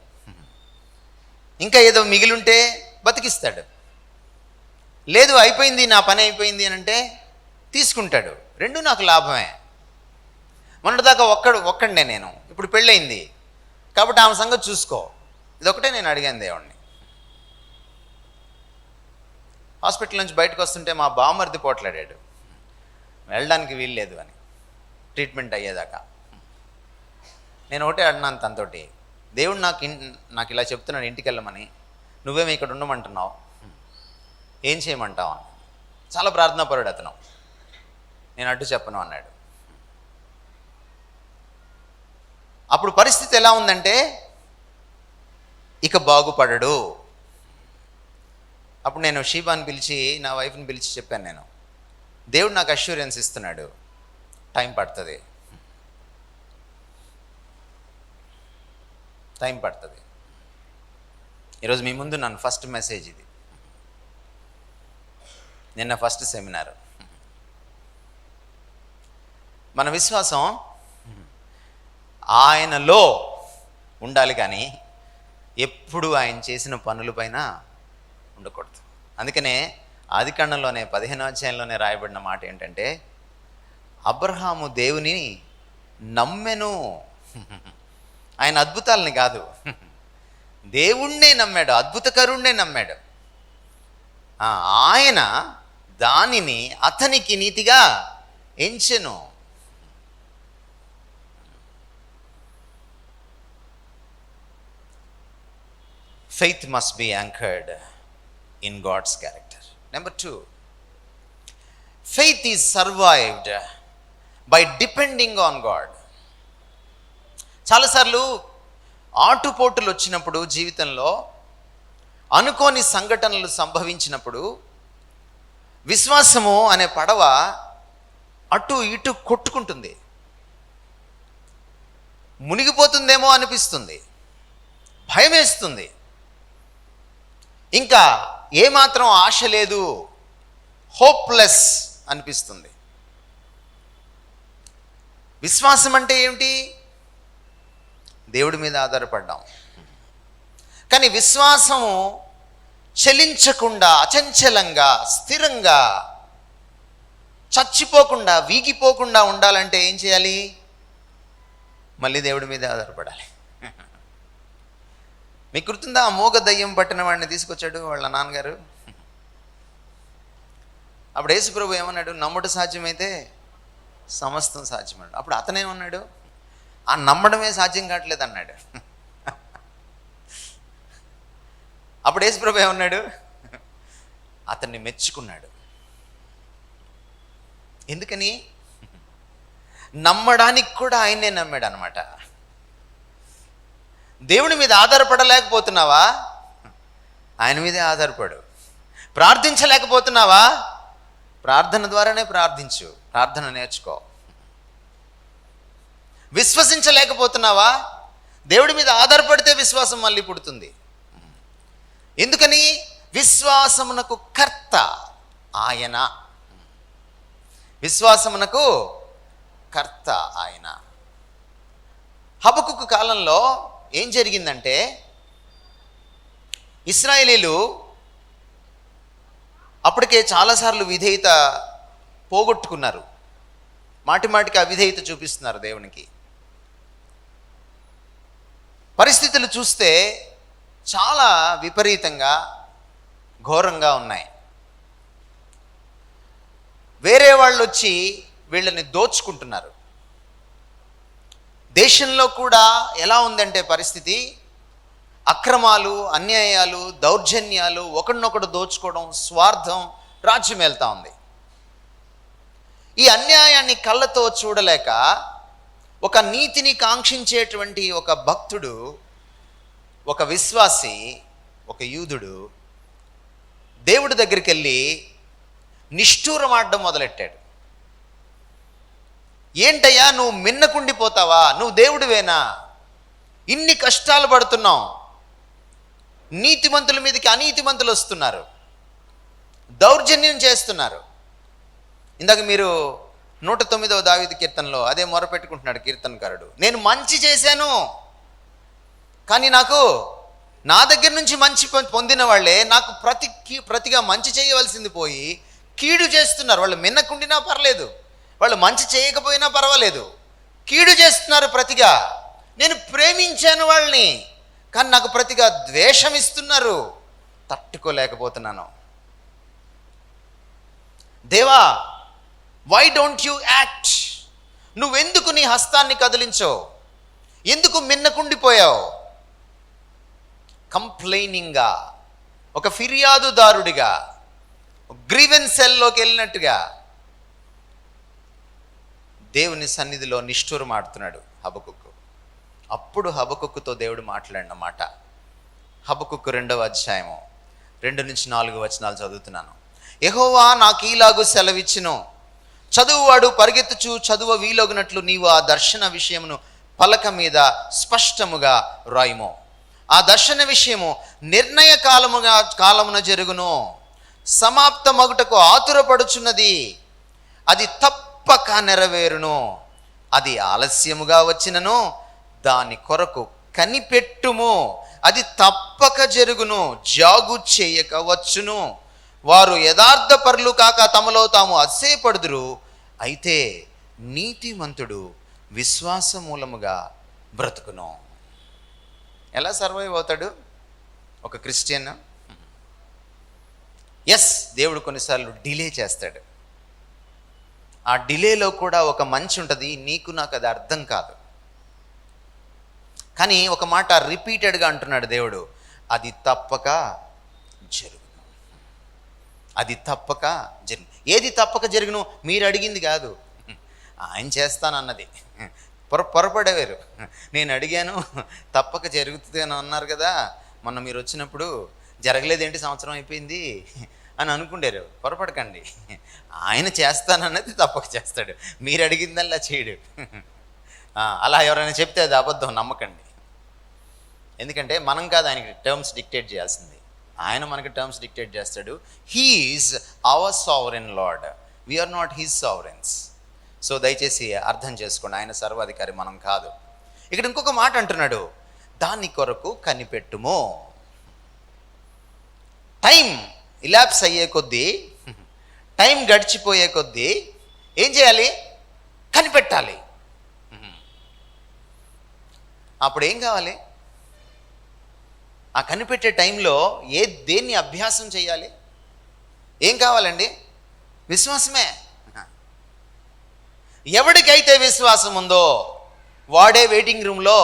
ఇంకా ఏదో మిగిలింటే బతికిస్తాడు. లేదు అయిపోయింది నా పని అయిపోయింది అని అంటే తీసుకుంటాడు. రెండు నాకు లాభమే. మొన్నటిదాకా ఒక్కడే నేను, ఇప్పుడు పెళ్ళయింది కాబట్టి ఆమె సంగతి చూసుకో. ఇదొకటే నేను అడిగాను దేవుణ్ణి. హాస్పిటల్ నుంచి బయటకు వస్తుంటే మా బామ్మర్ది పోట్లాడాడు, వెళ్ళడానికి వీల్లేదు అని, ట్రీట్మెంట్ అయ్యేదాకా. నేను ఒకటే అడినాను తనతోటి, దేవుడు నాకు ఇలా చెప్తున్నాడు ఇంటికి వెళ్ళమని, నువ్వేమో ఇక్కడ ఉండమంటున్నావు, ఏం చేయమంటావు అని. చాలా ప్రార్థనాపరుడు అతను. నేను అడ్డు చెప్పను అన్నాడు. అప్పుడు పరిస్థితి ఎలా ఉందంటే ఇక బాగుపడడు. అప్పుడు నేను షీబాని పిలిచి, నా వైఫ్ని పిలిచి చెప్పాను, నేను దేవుడు నాకు అష్యూరెన్స్ ఇస్తున్నాడు, టైం పడుతుంది, టైం పడుతుంది. ఈరోజు మీ ముందు నన్ను ఫస్ట్ మెసేజ్ ఇది, నిన్న ఫస్ట్ సెమినార్. మన విశ్వాసం ఆయనలో ఉండాలి కానీ ఎప్పుడు ఆయన చేసిన పనులపైన ఉండకూడదు. అందుకనే ఆదికాండంలోనే 15వ అధ్యాయంలోనే రాయబడిన మాట ఏంటంటే, అబ్రహాము దేవుని నమ్మెను. ఆయన అద్భుతాలని కాదు, దేవుణ్ణే నమ్మాడు, అద్భుతకరుణ్ణే నమ్మాడు. ఆయన దానిని అతనికి నీతిగా ఎంచెను. Faith must be anchored in God's character. Number 2, faith is survived by depending on God. చాలాసార్లు ఆటుపోటులు వచ్చినప్పుడు, జీవితంలో అనుకోని సంఘటనలు సంభవించినప్పుడు విశ్వాసము అనే పడవ అటు ఇటు కొట్టుకుంటుంది, మునిగిపోతుందేమో అనిపిస్తుంది, భయం వేస్తుంది, ఇంకా ఏమాత్రం ఆశ లేదు, హోప్లెస్ అనిపిస్తుంది. విశ్వాసం అంటే ఏమిటి? దేవుడి మీద ఆధారపడ్డాం. కానీ విశ్వాసము చలించకుండా, అచంచలంగా, స్థిరంగా, చచ్చిపోకుండా, వీగిపోకుండా ఉండాలంటే ఏం చేయాలి? మళ్ళీ దేవుడి మీద ఆధారపడాలి. మీకు గుర్తుందా, ఆ మూగ దయ్యం పట్టిన వాడిని తీసుకొచ్చాడు వాళ్ళ నాన్నగారు. అప్పుడు యేసుప్రభు ఏమన్నాడు? నమ్ముట సాధ్యమైతే సమస్తం సాధ్యమన్నాడు. అప్పుడు అతనేమన్నాడు? ఆ నమ్మడమే సాధ్యం కావట్లేదు అన్నాడు. అప్పుడు యేసుప్రభు ఏమన్నాడు? అతన్ని మెచ్చుకున్నాడు. ఎందుకని? నమ్మడానికి కూడా ఆయన్నే నమ్మాడు అనమాట. దేవుని మీద ఆధారపడలేకపోతున్నావా? ఆయన మీదే ఆధారపడు. ప్రార్థించలేకపోతున్నావా? ప్రార్థన ద్వారానే ప్రార్థించు, ప్రార్థన నేర్చుకో. విశ్వసించలేకపోతున్నావా? దేవుడి మీద ఆధారపడితే విశ్వాసం మళ్ళీ పుడుతుంది. ఎందుకని? విశ్వాసమునకు కర్త ఆయన. విశ్వాసమునకు కర్త ఆయన. హబకుకు కాలంలో ఏం జరిగిందంటే, ఇశ్రాయేలీలు అప్పటికే చాలాసార్లు విధేయత పోగొట్టుకున్నారు, మాటిమాటికి అవిధేయత చూపిస్తున్నారు దేవునికి. పరిస్థితులు చూస్తే చాలా విపరీతంగా, ఘోరంగా ఉన్నాయి. వేరే వాళ్ళు వచ్చి వీళ్ళని దోచుకుంటున్నారు. దేశంలో కూడా ఎలా ఉందంటే పరిస్థితి, అక్రమాలు, అన్యాయాలు, దౌర్జన్యాలు, ఒకడినొకడు దోచుకోవడం, స్వార్థం రాజ్యం వెళ్తా ఉంది. ఈ అన్యాయాన్ని కళ్ళతో చూడలేక ఒక నీతిని కాంక్షించేటువంటి ఒక భక్తుడు, ఒక విశ్వాసి, ఒక యూదుడు దేవుడి దగ్గరికి వెళ్ళి నిష్ఠూరమాడడం మొదలెట్టాడు. ఏంటయ్యా, నువ్వు మిన్నకుండిపోతావా? నువ్వు దేవుడివేనా? ఇన్ని కష్టాలు పడుతున్నావు, నీతిమంతుల మీదకి అనీతిమంతులు వస్తున్నారు, దౌర్జన్యం చేస్తున్నారు. ఇందాక మీరు 109వ దావీదు కీర్తనలో అదే మొరపెట్టుకుంటున్నాడు కీర్తనకారుడు. నేను మంచి చేశాను, కానీ నా దగ్గర నుంచి మంచి పొందిన వాళ్ళే నాకు ప్రతిగా మంచి చేయవలసింది పోయి కీడు చేస్తున్నారు. వాళ్ళు మిన్నకుండినా పర్లేదు, వాళ్ళు మంచి చేయకపోయినా పర్వాలేదు, కీడు చేస్తున్నారు ప్రతిగా. నేను ప్రేమించాను వాళ్ళని, కానీ నాకు ప్రతిగా ద్వేషం ఇస్తున్నారు, తట్టుకోలేకపోతున్నాను. దేవా, వై డోంట్ యు యాక్ట్? నువ్వెందుకు నీ హస్తాన్ని కదిలించో? ఎందుకు మిన్నకుండిపోయావు? కంప్లైనింగ్గా, ఒక ఫిర్యాదుదారుడిగా, గ్రీవెన్స్ సెల్లోకి వెళ్ళినట్టుగా దేవుని సన్నిధిలో నిష్ఠూరమాడుతున్నాడు హబకుక్కు. అప్పుడు హబకుక్కుతో దేవుడు మాట్లాడిన మాట, హబకుక్కు 2వ అధ్యాయము 2-4 వచనాలు చదువుతున్నాను. యెహోవా నాకు ఈలాగు సెలవిచ్చును, చదువువాడు పరిగెత్తుచు చదువు వీలొగినట్లు నీవు ఆ దర్శన విషయమును పలక మీద స్పష్టముగా రాయుము. ఆ దర్శన విషయము నిర్ణయ కాలమున జరుగును, సమాప్తమగుటకు ఆతురపడుచున్నది, అది తప్పక నెరవేరును. అది ఆలస్యముగా వచ్చినను దాని కొరకు కనిపెట్టుము, అది తప్పక జరుగును, జాగు చేయక వచ్చును. వారు యథార్థపరులు కాక తమలో తాము అతిశయపడుదురు, అయితే నీతిమంతుడు విశ్వాస మూలముగా బ్రతుకును. ఎలా సర్వైవ్ అవుతాడు ఒక క్రిస్టియన్? దేవుడు కొన్నిసార్లు డిలే చేస్తాడు. ఆ డిలేలో కూడా ఒక మంచి ఉంటుంది. నీకు నాకు అది అర్థం కాదు, కానీ ఒక మాట రిపీటెడ్గా అంటున్నాడు దేవుడు, అది తప్పక జరుగును, అది తప్పక జరుగు. ఏది తప్పక జరుగును? మీరు అడిగింది కాదు, ఆయన చేస్తానన్నది. పొరపడేవారు. నేను అడిగాను తప్పక జరుగుతుంది అని అన్నారు కదా, మొన్న మీరు వచ్చినప్పుడు జరగలేదేంటి, సంవత్సరం అయిపోయింది అని అనుకుంటారు. పొరపడకండి, ఆయన చేస్తానన్నది తప్పక చేస్తాడు, మీరు అడిగిందల్లా చేయడు. అలా ఎవరైనా చెప్తే అది అబద్ధం, నమ్మకండి. ఎందుకంటే మనం కాదు ఆయనకి టర్మ్స్ డిక్టేట్ చేయాల్సింది, ఆయన మనకి టర్మ్స్ డిక్టేట్ చేస్తాడు. He is our sovereign lord, we're not his sovereigns. So దయచేసి అర్థం చేసుకోండి, ఆయన సర్వాధికారి, మనం కాదు. ఇక్కడ ఇంకొక మాట అంటున్నాడు, దాని కొరకు కనిపెట్టుము. టైం ఇలాప్స్ అయ్యే కొద్దీ, టైం గడిచిపోయే కొద్దీ ఏం చేయాలి? కనిపెట్టాలి. అప్పుడు ఏం కావాలి? ఆ కనిపెట్టే టైంలో దేన్ని అభ్యాసం చేయాలి? ఏం కావాలండి? విశ్వాసమే. ఎవడికైతే విశ్వాసం ఉందో వాడే వెయిటింగ్ రూమ్లో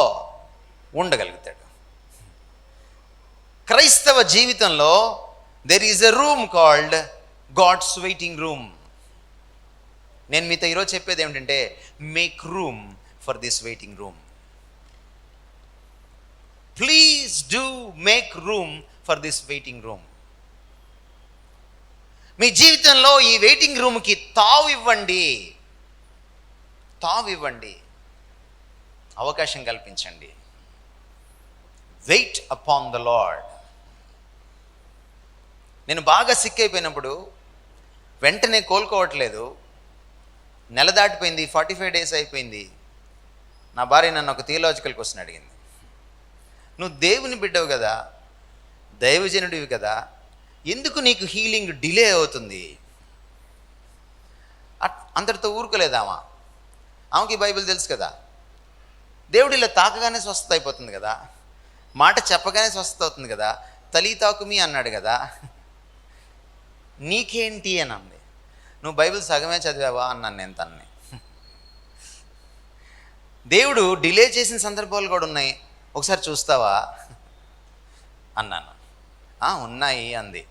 ఉండగలుగుతాడు. క్రైస్తవ జీవితంలో there is a room called God's waiting room. నేను మీతో ఈరోజు చెప్పేది ఏమిటంటే, make room for this waiting room. Please do make room for this waiting room. మీ జీవితంలో ఈ వెయిటింగ్ రూమ్కి తావు ఇవ్వండి, అవకాశం కల్పించండి. Wait upon the lord. నేను బాగా సిక్ అయిపోయినప్పుడు వెంటనే కోలుకోవట్లేదు, నెల దాటిపోయింది, 45 days అయిపోయింది. నా భార్య నన్ను ఒక థియలాజికల్ క్వశ్చన్ అడిగింది. నువ్వు దేవుని బిడ్డవు కదా, దైవజనుడివి కదా, ఎందుకు నీకు హీలింగ్ డిలే అవుతుంది? అంతటితో ఊరుకోలేదామా? ఆమెకి బైబిల్ తెలుసు కదా, దేవుడు ఇలా తాకగానే స్వస్థత అయిపోతుంది కదా, మాట చెప్పగానే స్వస్థత అవుతుంది కదా, తలీతాకుమి అన్నాడు కదా, నీకేంటి అని అంది. నువ్వు బైబిల్ సగమే చదివావా అన్నాను నేను తనని. దేవుడు డిలే చేసిన సందర్భాలు కూడా ఉన్నాయి, ఒకసారి చూస్తావా? అన్నాను. ఉన్నాయి అంది.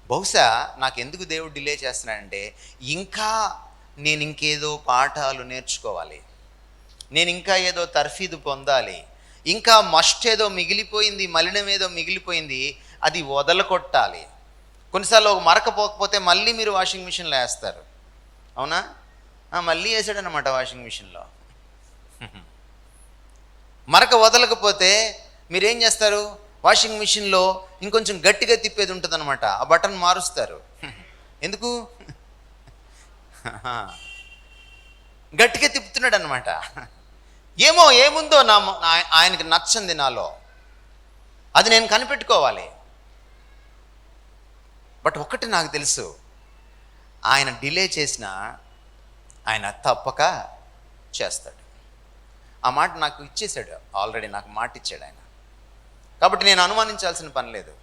బహుశా నాకు ఎందుకు దేవుడు డిలే చేస్తున్నాడంటే, ఇంకా నేను ఇంకేదో పాఠాలు నేర్చుకోవాలి, నేను ఇంకా ఏదో తర్ఫీదు పొందాలి, ఇంకా మస్ట్ ఏదో మిగిలిపోయింది, మలినం ఏదో మిగిలిపోయింది, అది వదలకొట్టాలి. కొన్నిసార్లు ఒక మరక పోకపోతే మళ్ళీ మీరు వాషింగ్ మిషన్లో వేస్తారు, అవునా? మళ్ళీ వేసాడనమాట వాషింగ్ మిషన్లో. మరక వదలకపోతే మీరేం చేస్తారు? వాషింగ్ మిషన్లో ఇంకొంచెం గట్టిగా తిప్పేది ఉంటుంది అనమాట, ఆ బటన్ మారుస్తారు. ఎందుకు? గట్టిగా తిప్పుతున్నాడు అనమాట. ఏమో ఏముందో ఆయనకి నచ్చంది నాలో, అది నేను కనిపెట్టుకోవాలి. బట్ ఒకటి నాకు తెలుసు, ఆయన డిలే చేసినా ఆయన తప్పక చేస్తాడు. ఆ మాట నాకు ఇచ్చేశాడు ఆల్రెడీ, నాకు మాట ఇచ్చాడు ఆయన. కాబట్టి నేను అనుమానించాల్సిన పని లేదు.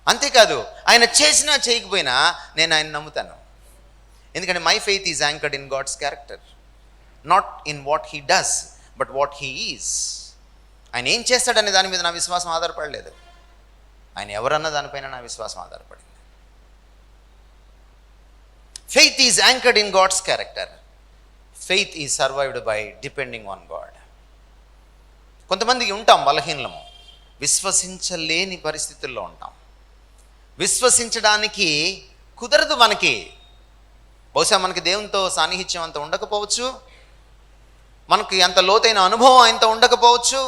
అంతేకాదు, ఆయన చేసినా చేయకపోయినా నేను ఆయన నమ్ముతాను. ఎందుకంటే my faith is anchored in God's character, not in what he does but what he is. ఆయన ఏం చేస్తాడనే దాని మీద నా విశ్వాసం ఆధారపడలేదు, ఆయన ఎవరన్న దానిపైన నా విశ్వాసం ఆధారపడింది. Faith is anchored in God's character, faith is survived by depending on God. కొంతమందికి ఉంటాం బలహీనము, విశ్వసించలేని పరిస్థితుల్లో ఉంటాం, విశ్వసించడానికి కుదరదు మనకి. బహుశా మనకి దేవునితో సాన్నిహిత్యం అంత ఉండకపోవచ్చు, మనకి అంత లోతైన అనుభవం ఆయనతో ఉండకపోవచ్చు,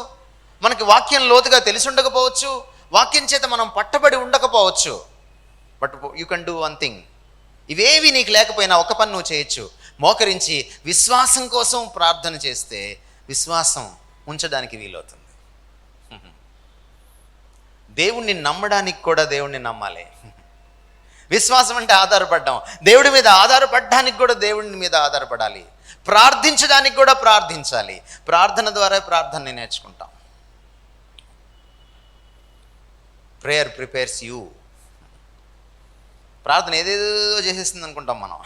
మనకి వాక్యం లోతుగా తెలిసి ఉండకపోవచ్చు, వాక్యం చేత మనం పట్టబడి ఉండకపోవచ్చు. But you can do one thing. ఇవేవి నీకు లేకపోయినా ఒక పని నువ్వు చేయొచ్చు, మోకరించి విశ్వాసం కోసం ప్రార్థన చేస్తే విశ్వాసం ఉంచడానికి వీలవుతుంది. దేవుణ్ణి నమ్మడానికి కూడా దేవుణ్ణి నమ్మాలి. విశ్వాసం అంటే ఆధారపడ్డాం, దేవుడి మీద ఆధారపడడానికి కూడా దేవుడి మీద ఆధారపడాలి, ప్రార్థించడానికి కూడా ప్రార్థించాలి. ప్రార్థన ద్వారా ప్రార్థనని నేర్చుకుంటాం. Prayer prepares you. ప్రార్థన ఏదేదో చేసేస్తుంది అనుకుంటాం మనం.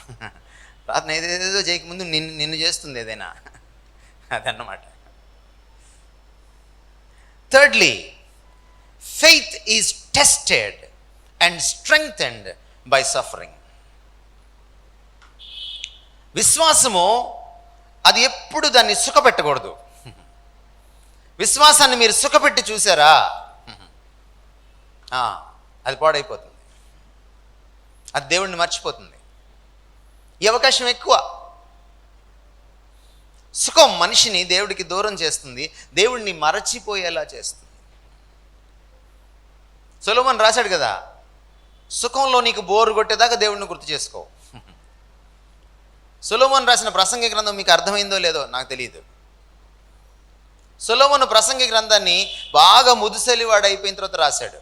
ప్రార్థన ఏదేదో చేయకముందు నిన్ను చేస్తుంది ఏదైనా, అదన్నమాట. Thirdly, faith is tested and strengthened by suffering. విశ్వాసము అది ఎప్పుడు దాన్ని సుఖపెట్టకూడదు. విశ్వాసాన్ని మీరు సుఖపెట్టి చూసారా, అది పాడైపోతుంది, అది దేవుడిని మర్చిపోతుంది. ఈ అవకాశం ఎక్కువ. సుఖం మనిషిని దేవుడికి దూరం చేస్తుంది, దేవుడిని మరచిపోయేలా చేస్తుంది. సొలొమోను రాశాడు కదా, సుఖంలో నీకు బోరు కొట్టేదాకా దేవుడిని గుర్తు చేసుకో. సొలొమోను రాసిన ప్రసంగి గ్రంథం మీకు అర్థమైందో లేదో నాకు తెలియదు. సొలొమోను ప్రసంగి గ్రంథాన్ని బాగా ముదుసలివాడు అయిపోయిన తర్వాత రాశాడు.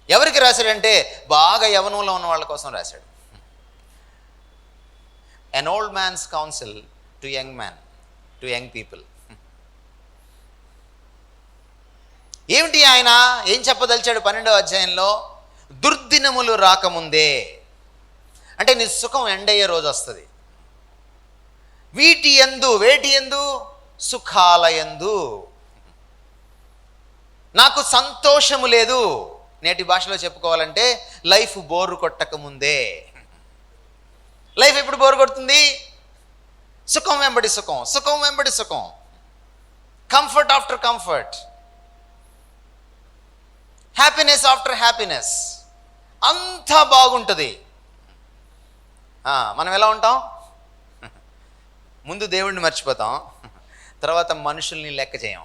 ఎవరికి రాశాడంటే బాగా యవనంలో ఉన్న వాళ్ళ కోసం రాశాడు. An old man's counsel to young man, to young people. ఏమిటి ఆయన ఏం చెప్పదలిచాడు 12వ అధ్యాయంలో? దుర్దినములు రాకముందే, అంటే నీ సుఖం ఎండయ్యే రోజు వస్తుంది. వేటి యందు సుఖాలయందు నాకు సంతోషము లేదు. నేటి భాషలో చెప్పుకోవాలంటే లైఫ్ బోరు కొట్టక ముందే. లైఫ్ ఎప్పుడు బోరు కొడుతుంది? సుఖం వెంబడి సుఖం, సుఖం వెంబడి సుఖం, comfort after comfort, happiness after happiness, అంతా బాగుంటుంది. మనం ఎలా ఉంటాం? ముందు దేవుడిని మర్చిపోతాం, తర్వాత మనుషుల్ని లెక్క చేయం.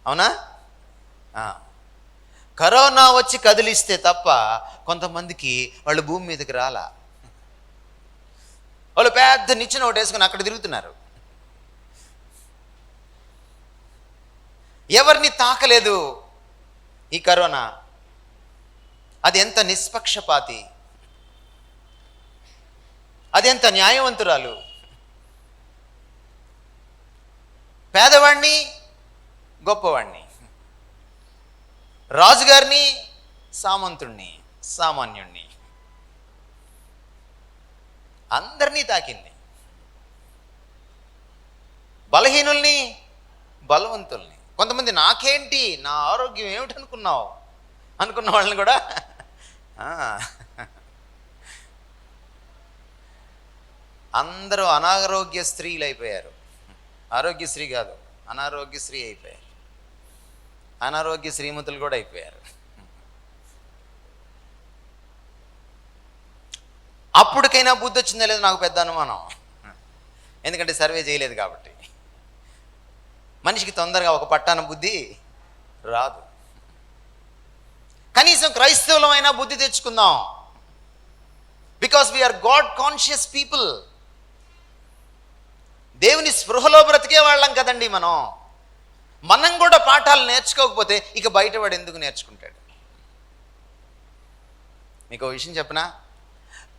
అవునా? కరోనా వచ్చి కదిలిస్తే తప్ప కొంతమందికి వాళ్ళు భూమి మీదకి రాలా. వాళ్ళు పెద్ద నిచ్చెన ఒకటి వేసుకుని అక్కడ తిరుగుతున్నారు. ఎవరిని తాకలేదు ఈ కరోనా. అది ఎంత నిష్పక్షపాతి, అది ఎంత న్యాయవంతురాలు. పేదవాణ్ణి, గొప్పవాణ్ణి, రాజుగారిని, సామంతుణ్ణి, సామాన్యుణ్ణి, అందరినీ తాకింది. బలహీనుల్ని, బలవంతుల్ని. కొంతమంది నాకేంటి, నా ఆరోగ్యం ఏమిటి అనుకున్నావు అనుకున్న వాళ్ళని కూడా అందరూ అనారోగ్య స్త్రీలు అయిపోయారు. ఆరోగ్యశ్రీ కాదు, అనారోగ్యశ్రీ అయిపోయారు. అనారోగ్య శ్రీమతులు కూడా అయిపోయారు. అప్పటికైనా బుద్ధి వచ్చిందా లేదో నాకు పెద్ద అనుమానం. ఎందుకంటే సర్వే చేయలేదు కాబట్టి. మనిషికి తొందరగా ఒక పట్టాన బుద్ధి రాదు. కనీసం క్రైస్తవులమైనా బుద్ధి తెచ్చుకుందాం. Because we are God conscious people. దేవుని స్పృహలో బ్రతికే వాళ్ళం కదండి మనం కూడా పాఠాలు నేర్చుకోకపోతే ఇక బయటవాడు ఎందుకు నేర్చుకుంటాడు? మీకు ఒక విషయం చెప్పనా?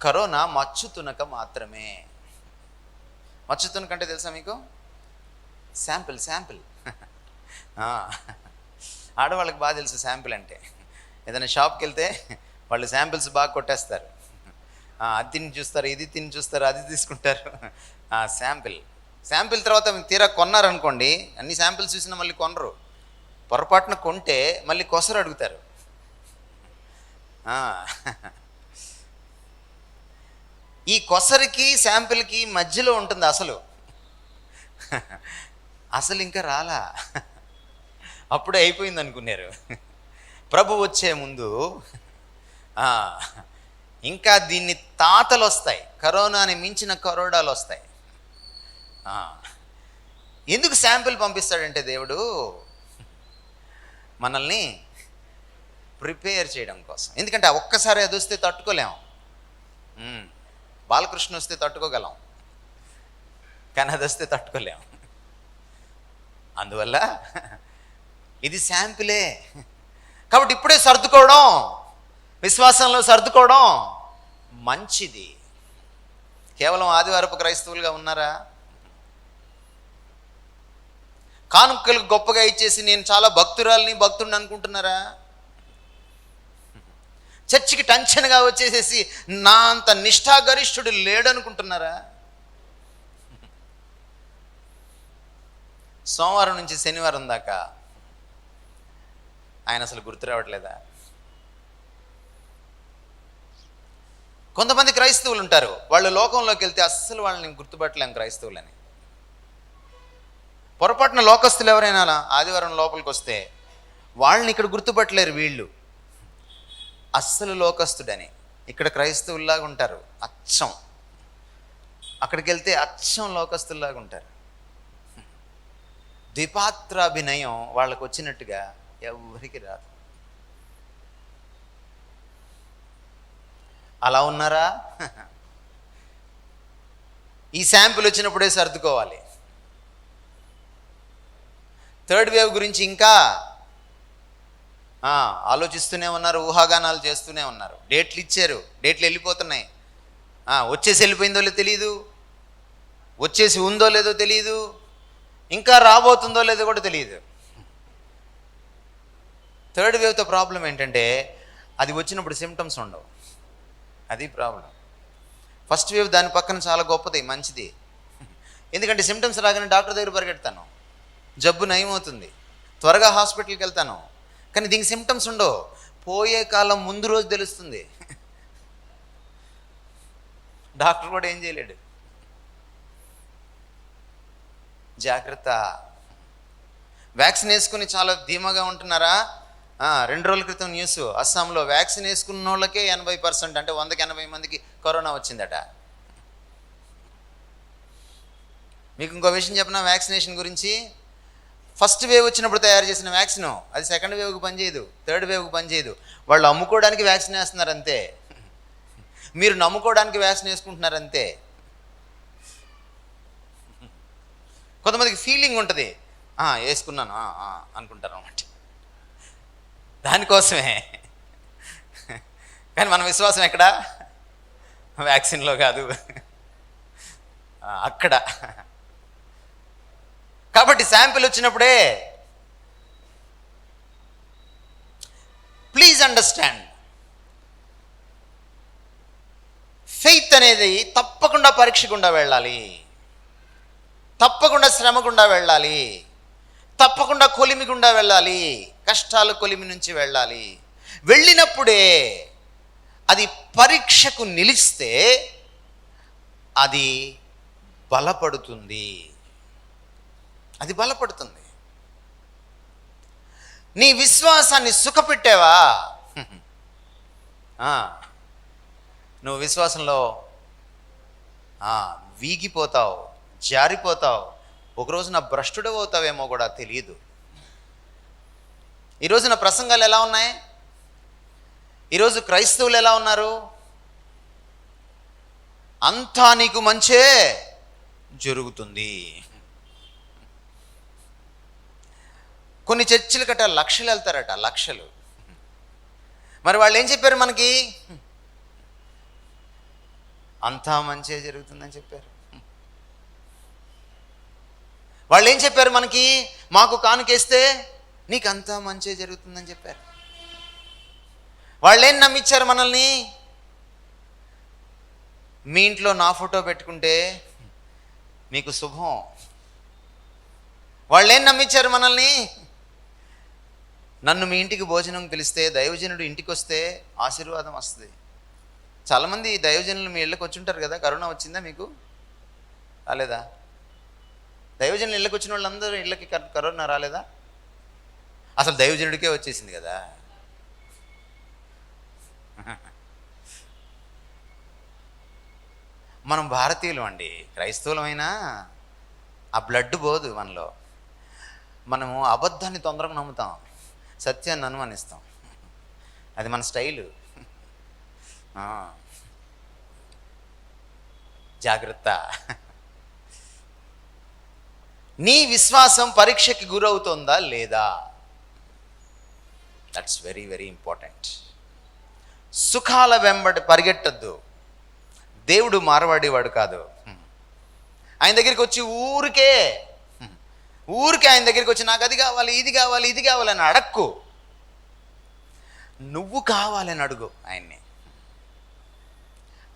కరోనా మచ్చు తునక మాత్రమే. మచ్చు తునక అంటే తెలుసా మీకు? శాంపిల్ ఆడవాళ్ళకి బాగా తెలుసు శాంపిల్ అంటే. ఏదైనా షాప్కి వెళ్తే వాళ్ళు శాంపిల్స్ బాగా కొట్టేస్తారు. అది తిని చూస్తారు, ఇది తిని చూస్తారు, అది తీసుకుంటారు. శాంపిల్ తర్వాత తీరా కొన్నారనుకోండి, అన్ని శాంపిల్స్ చూసినా మళ్ళీ కొనరు. పొరపాటున కొంటే మళ్ళీ కొసరు అడుగుతారు. ఈ కొసరికి శాంపిల్కి మధ్యలో ఉంటుంది అసలు ఇంకా రాలా, అప్పుడే అయిపోయింది అనుకున్నారు. ప్రభు వచ్చే ముందు ఇంకా దీన్ని తాతలు వస్తాయి, కరోనాని మించిన కరోడాలు వస్తాయి. ఎందుకు శాంపిల్ పంపిస్తాడంటే దేవుడు మనల్ని ప్రిపేర్ చేయడం కోసం. ఎందుకంటే ఒక్కసారి అది వస్తే తట్టుకోలేము. బాలకృష్ణ వస్తే తట్టుకోగలం, కానీ అది వస్తే తట్టుకోలేము. అందువల్ల ఇది శాంపిలే. కాబట్టి ఇప్పుడే సర్దుకోవడం, విశ్వాసంలో సర్దుకోవడం మంచిది. కేవలం ఆదివారపు క్రైస్తవులుగా ఉన్నారా? కానుకలు గొప్పగా ఇచ్చేసి నేను చాలా భక్తుడిని అనుకుంటున్నారా? చర్చికి టెన్షన్గా వచ్చేసేసి నా అంత నిష్ఠాగరిష్ఠుడు లేడనుకుంటున్నారా? సోమవారం నుంచి శనివారం దాకా ఆయన అసలు గుర్తు రావట్లేదా? కొంతమంది క్రైస్తవులు ఉంటారు, వాళ్ళు లోకంలోకి వెళ్తే అస్సలు వాళ్ళని గుర్తుపట్టలేం క్రైస్తవులని. పొరపాటున లోకస్తులు ఎవరైనా ఆదివారం లోపలికి వస్తే వాళ్ళని ఇక్కడ గుర్తుపట్టలేరు. వీళ్ళు అస్సలు లోకస్తుడని. ఇక్కడ క్రైస్తవుల్లాగా ఉంటారు అచ్చం, అక్కడికి వెళ్తే అచ్చం లోకస్తుల్లాగా ఉంటారు. ద్విపాత్రాభినయం వాళ్ళకు వచ్చినట్టుగా ఎవరికి రాదు. అలా ఉన్నారా? ఈ శాంపుల్ వచ్చినప్పుడే సర్దుకోవాలి. థర్డ్ వేవ్ గురించి ఇంకా ఆలోచిస్తూనే ఉన్నారు, ఊహాగానాలు చేస్తూనే ఉన్నారు. డేట్లు ఇచ్చారు, డేట్లు వెళ్ళిపోతున్నాయి. వచ్చేసి వెళ్ళిపోయిందో లేదో తెలియదు, వచ్చేసి ఉందో లేదో తెలియదు, ఇంకా రాబోతుందో లేదో కూడా తెలియదు. థర్డ్ వేవ్తో ప్రాబ్లం ఏంటంటే అది వచ్చినప్పుడు సిమ్టమ్స్ ఉండవు, అది ప్రాబ్లం. ఫస్ట్ వేవ్ దాని పక్కన చాలా గొప్పది, మంచిది. ఎందుకంటే సిమ్టమ్స్ రాగానే డాక్టర్ దగ్గర పరిగెడతాను, జబ్బు నయమవుతుంది, త్వరగా హాస్పిటల్కి వెళ్తాను. కానీ దీనికి సిమ్టమ్స్ ఉండవు, పోయే కాలం ముందు రోజు తెలుస్తుంది. డాక్టర్ కూడా ఏం చేయలేడు. జాగ్రత్త. వ్యాక్సిన్ వేసుకుని చాలా ధీమాగా ఉంటున్నారా? 2 రోజుల క్రితం న్యూస్, అస్సాంలో వ్యాక్సిన్ వేసుకున్న వాళ్ళకే 80%, అంటే 100కి 80 మందికి కరోనా వచ్చిందట. మీకు ఇంకో విషయం చెప్పిన వ్యాక్సినేషన్ గురించి. ఫస్ట్ వేవ్ వచ్చినప్పుడు తయారు చేసిన వ్యాక్సిన్ అది సెకండ్ వేవ్కి పనిచేయదు, థర్డ్ వేవ్కి పనిచేయదు. వాళ్ళు అమ్ముకోవడానికి వ్యాక్సిన్ వేస్తున్నారు అంతే, మీరు నమ్ముకోవడానికి వ్యాక్సిన్ వేసుకుంటున్నారు అంతే. కొంతమందికి ఫీలింగ్ ఉంటుంది, వేసుకున్నాను అనుకుంటారు అన్నమాట, దానికోసమే. కానీ మన విశ్వాసం ఎక్కడ? వ్యాక్సిన్లో కాదు, అక్కడ. కాబట్టి శాంపిల్ వచ్చినప్పుడే ప్లీజ్ అండర్స్టాండ్, ఫెయిత్ అనేది తప్పకుండా పరీక్ష గుండా వెళ్ళాలి, తప్పకుండా శ్రమ గుండా వెళ్ళాలి. తప్పకుండా కొలిమి గుండా వెళ్ళాలి, కష్టాలు కొలిమి నుంచి వెళ్ళాలి. వెళ్ళినప్పుడే అది పరీక్షకు నిలిస్తే అది బలపడుతుంది. అది బలపడుతుంది. నీ విశ్వాసాన్ని సుఖపెట్టావా, నువ్వు విశ్వాసంలో వీగిపోతావు, జారిపోతావు. ఒకరోజు నా భ్రష్టుడు అవుతావేమో కూడా తెలియదు. ఈరోజు నా ప్రసంగాలు ఎలా ఉన్నాయి? ఈరోజు క్రైస్తవులు ఎలా ఉన్నారు? అంతా నీకు మంచే జరుగుతుంది. కొన్ని చర్చిలు కట్ట లక్షలు వెళ్తారట, లక్షలు. మరి వాళ్ళు ఏం చెప్పారు మనకి? అంతా మంచే జరుగుతుందని చెప్పారు. వాళ్ళు ఏం చెప్పారు మనకి? మాకు కానుకేస్తే నీకు అంతా మంచే జరుగుతుందని చెప్పారు. వాళ్ళు ఏం నమ్మించారు మనల్ని? మీ ఇంట్లో నా ఫోటో పెట్టుకుంటే మీకు శుభం. వాళ్ళు ఏం నమ్మించారు మనల్ని? నన్ను మీ ఇంటికి భోజనం పిలిస్తే, దైవజనుడు ఇంటికి వస్తే ఆశీర్వాదం వస్తుంది. చాలామంది దైవజనులు మీ ఇళ్ళకి వచ్చి ఉంటారు కదా. కరోనా వచ్చిందా మీకు? రాలేదా? దైవజనులు ఇళ్ళకి వచ్చిన వాళ్ళందరూ ఇళ్ళకి కరోనా రాలేదా? అసలు దైవజనుడికే వచ్చేసింది కదా. మనం భారతీయులు అండి, క్రైస్తవులమైనా ఆ బ్లడ్ పోదు మనలో. మనము అబద్ధాన్ని తొందరగా నమ్ముతాం, సత్యాన్ని అనుమానిస్తాం. అది మన స్టైలు. జాగ్రత్త. నీ విశ్వాసం పరీక్షకి గురవుతుందా లేదా? That's very very important. సుఖాల వెంబడి పరిగెట్టద్దు. దేవుడు మారవాడేవాడు కాదు. ఆయన దగ్గరికి వచ్చి ఊరికే ఆయన దగ్గరికి వచ్చి నాకు అది కావాలి, ఇది కావాలి, ఇది కావాలని అడక్కు. నువ్వు కావాలని అడుగు ఆయన్ని.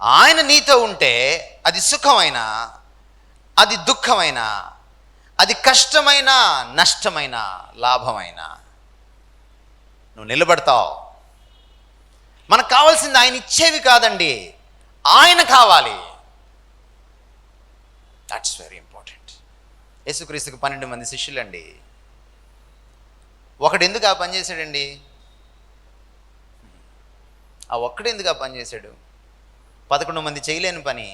ఆయన నీతో ఉంటే అది సుఖమైనా, అది దుఃఖమైనా, అది కష్టమైన, నష్టమైన, లాభమైన నువ్వు నిలబడతావు. మనకు కావాల్సింది ఆయన ఇచ్చేవి కాదండి, ఆయన కావాలి. That's very important. యేసుక్రీస్తుకు 12 మంది శిష్యులండి. ఒకడు ఎందుకు ఆ పని చేశాడండి? ఆ ఒక్కడు ఎందుకు ఆ పని చేశాడు? 11 మంది చేయలేని పని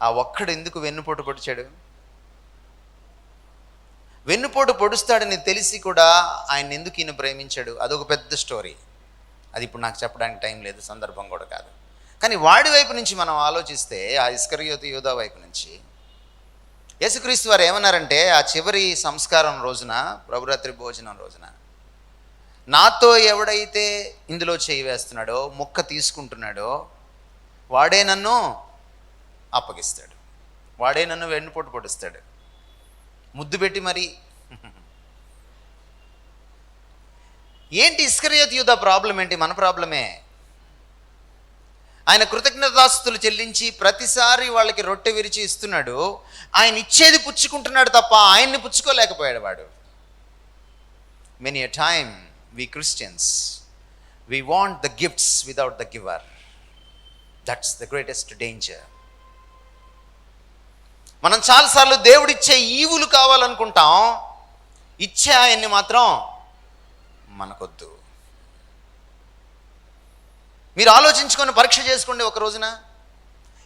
ఆ ఒక్కడు ఎందుకు వెన్నుపోటు పొడిచాడు? వెన్నుపోటు పొడుస్తాడని తెలిసి కూడా ఆయన ఎందుకు ఈయన ప్రేమించాడు? అదొక పెద్ద స్టోరీ. అది ఇప్పుడు నాకు చెప్పడానికి టైం లేదు, సందర్భం కూడా కాదు. కానీ వాడి వైపు నుంచి మనం ఆలోచిస్తే, ఆ ఇస్కరియోతు యూదా వైపు నుంచి యేసుక్రీస్తు వారు ఏమన్నారంటే, ఆ చివరి సంస్కారం రోజున, ప్రభురాత్రి భోజనం రోజున, నాతో ఎవడైతే ఇందులో చేయి వేస్తున్నాడో, ముక్క తీసుకుంటున్నాడో వాడే నన్ను అప్పగిస్తాడు, వాడే నన్ను వెన్నుపోటు పొడుస్తాడు. ముద్దు పెట్టి మరి. ఏంటి ఇస్కరియోతు యూదా ప్రాబ్లం ఏంటి? మన ప్రాబ్లమే. ఆయన కృతజ్ఞతాస్తుతులు చెల్లించి ప్రతిసారి వాళ్ళకి రొట్టె విరిచి ఇస్తున్నాడు. ఆయన ఇచ్చేది పుచ్చుకుంటున్నాడు తప్ప ఆయన్ని పుచ్చుకోలేకపోయాడు వాడు. Many a time we Christians, we want the gifts without the giver. That's the greatest danger. మనం చాలాసార్లు దేవుడిచ్చే ఈవులు కావాలనుకుంటాం, ఇచ్చే ఆయన్ని మాత్రం మనకొద్దు. మీరు ఆలోచించుకొని పరీక్ష చేసుకోండి. ఒక రోజున,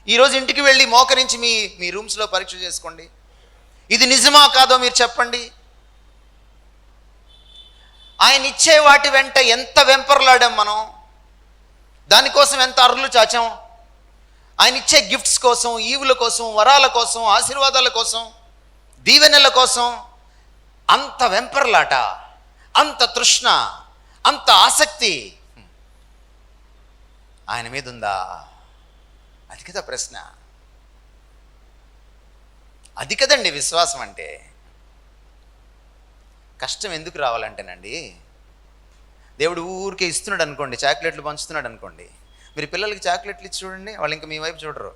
ఈరోజు ఇంటికి వెళ్ళి మోకరించి మీ రూమ్స్లో పరీక్ష చేసుకోండి. ఇది నిజమా కాదో మీరు చెప్పండి. ఆయన ఇచ్చే వాటి వెంట ఎంత వెంపర్లాడాం మనం, దానికోసం ఎంత అర్రులు చాచాం. ఆయన ఇచ్చే గిఫ్ట్స్ కోసం, ఈవుల కోసం, వరాల కోసం, ఆశీర్వాదాల కోసం, దీవెనల కోసం అంత వెంపర్లాట, అంత తృష్ణ, అంత ఆసక్తి ఆయన మీద ఉందా? అది కదా ప్రశ్న. అది కదండి విశ్వాసం అంటే. కష్టం ఎందుకు రావాలంటేనండి, దేవుడు ఊరికే ఇస్తున్నాడు అనుకోండి, చాక్లెట్లు పంచుతున్నాడు అనుకోండి, మీరు పిల్లలకి చాక్లెట్లు ఇచ్చి చూడండి, వాళ్ళు ఇంకా మీ వైపు చూడరు.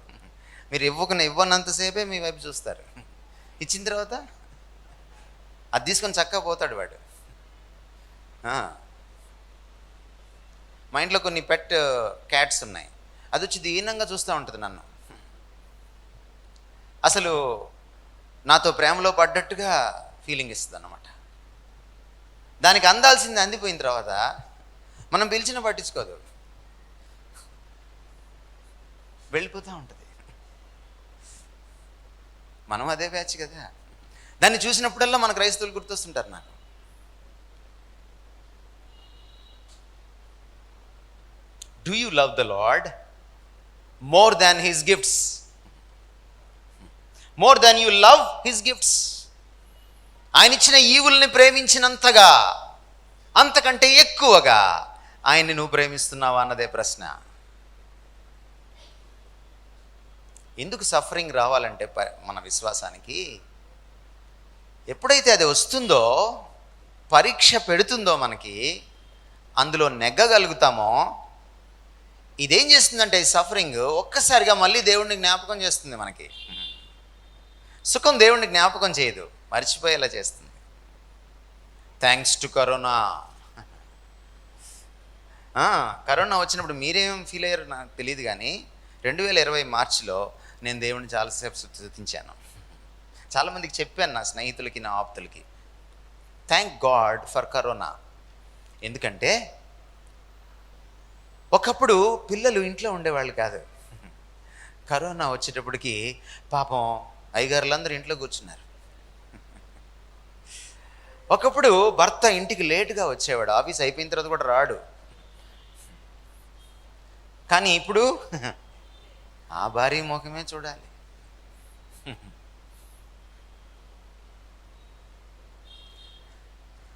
మీరు ఇవ్వనంతసేపే మీ వైపు చూస్తారు. ఇచ్చిన తర్వాత అది తీసుకొని చక్కగా పోతాడు వాడు. మా ఇంట్లో కొన్ని పెట్ క్యాట్స్ ఉన్నాయి. అది వచ్చి దీనంగా చూస్తూ ఉంటుంది నన్ను. అసలు నాతో ప్రేమలో పడ్డట్టుగా ఫీలింగ్ ఇస్తుంది అన్నమాట. దానికి అందాల్సింది అందిపోయిన తర్వాత మనం పిలిచిన పట్టించుకోదు, వెళ్ళిపోతూ ఉంటుంది. మనం అదే బ్యాచ్ కదా. దాన్ని చూసినప్పుడల్లా మన క్రైస్తవులు గుర్తొస్తుంటారు నాకు. Do you love the lord more than his gifts? More than you love his gifts. ఆయన ఇచ్చిన ఈవుల్ని ప్రేమించినంతగా, అంతకంటే ఎక్కువగా ఆయన్ని నువ్వు ప్రేమిస్తున్నావా అన్నదే ప్రశ్న. ఎందుకు సఫరింగ్ రావాలంటే మన విశ్వాసానికి ఎప్పుడైతే అది వస్తుందో, పరీక్ష పెడుతుందో మనకి, అందులో నెగ్గగలుగుతామో, ఇదేం చేస్తుందంటే ఈ సఫరింగ్ ఒక్కసారిగా మళ్ళీ దేవుడిని జ్ఞాపకం చేస్తుంది. మనకి సుఖం దేవుడిని జ్ఞాపకం చేయదు, మర్చిపోయేలా చేస్తుంది. Thanks to corona. కరోనా వచ్చినప్పుడు మీరేం ఫీల్ అయ్యారో నాకు తెలియదు, కానీ 2020 మార్చిలో నేను దేవుడిని చాలాసేపు స్తుతించాను. చాలామందికి చెప్పాను, నా స్నేహితులకి, నా ఆప్తులకి, థ్యాంక్ గాడ్ ఫర్ కరోనా. ఎందుకంటే ఒకప్పుడు పిల్లలు ఇంట్లో ఉండేవాళ్ళు కాదు. కరోనా వచ్చేటప్పటికి పాపం అయ్యగారులందరూ ఇంట్లో కూర్చున్నారు. ఒకప్పుడు భర్త ఇంటికి లేటుగా వచ్చేవాడు, ఆఫీస్ అయిపోయిన తర్వాత కూడా రాడు. కానీ ఇప్పుడు ఆ భార్య ముఖమే చూడాలి.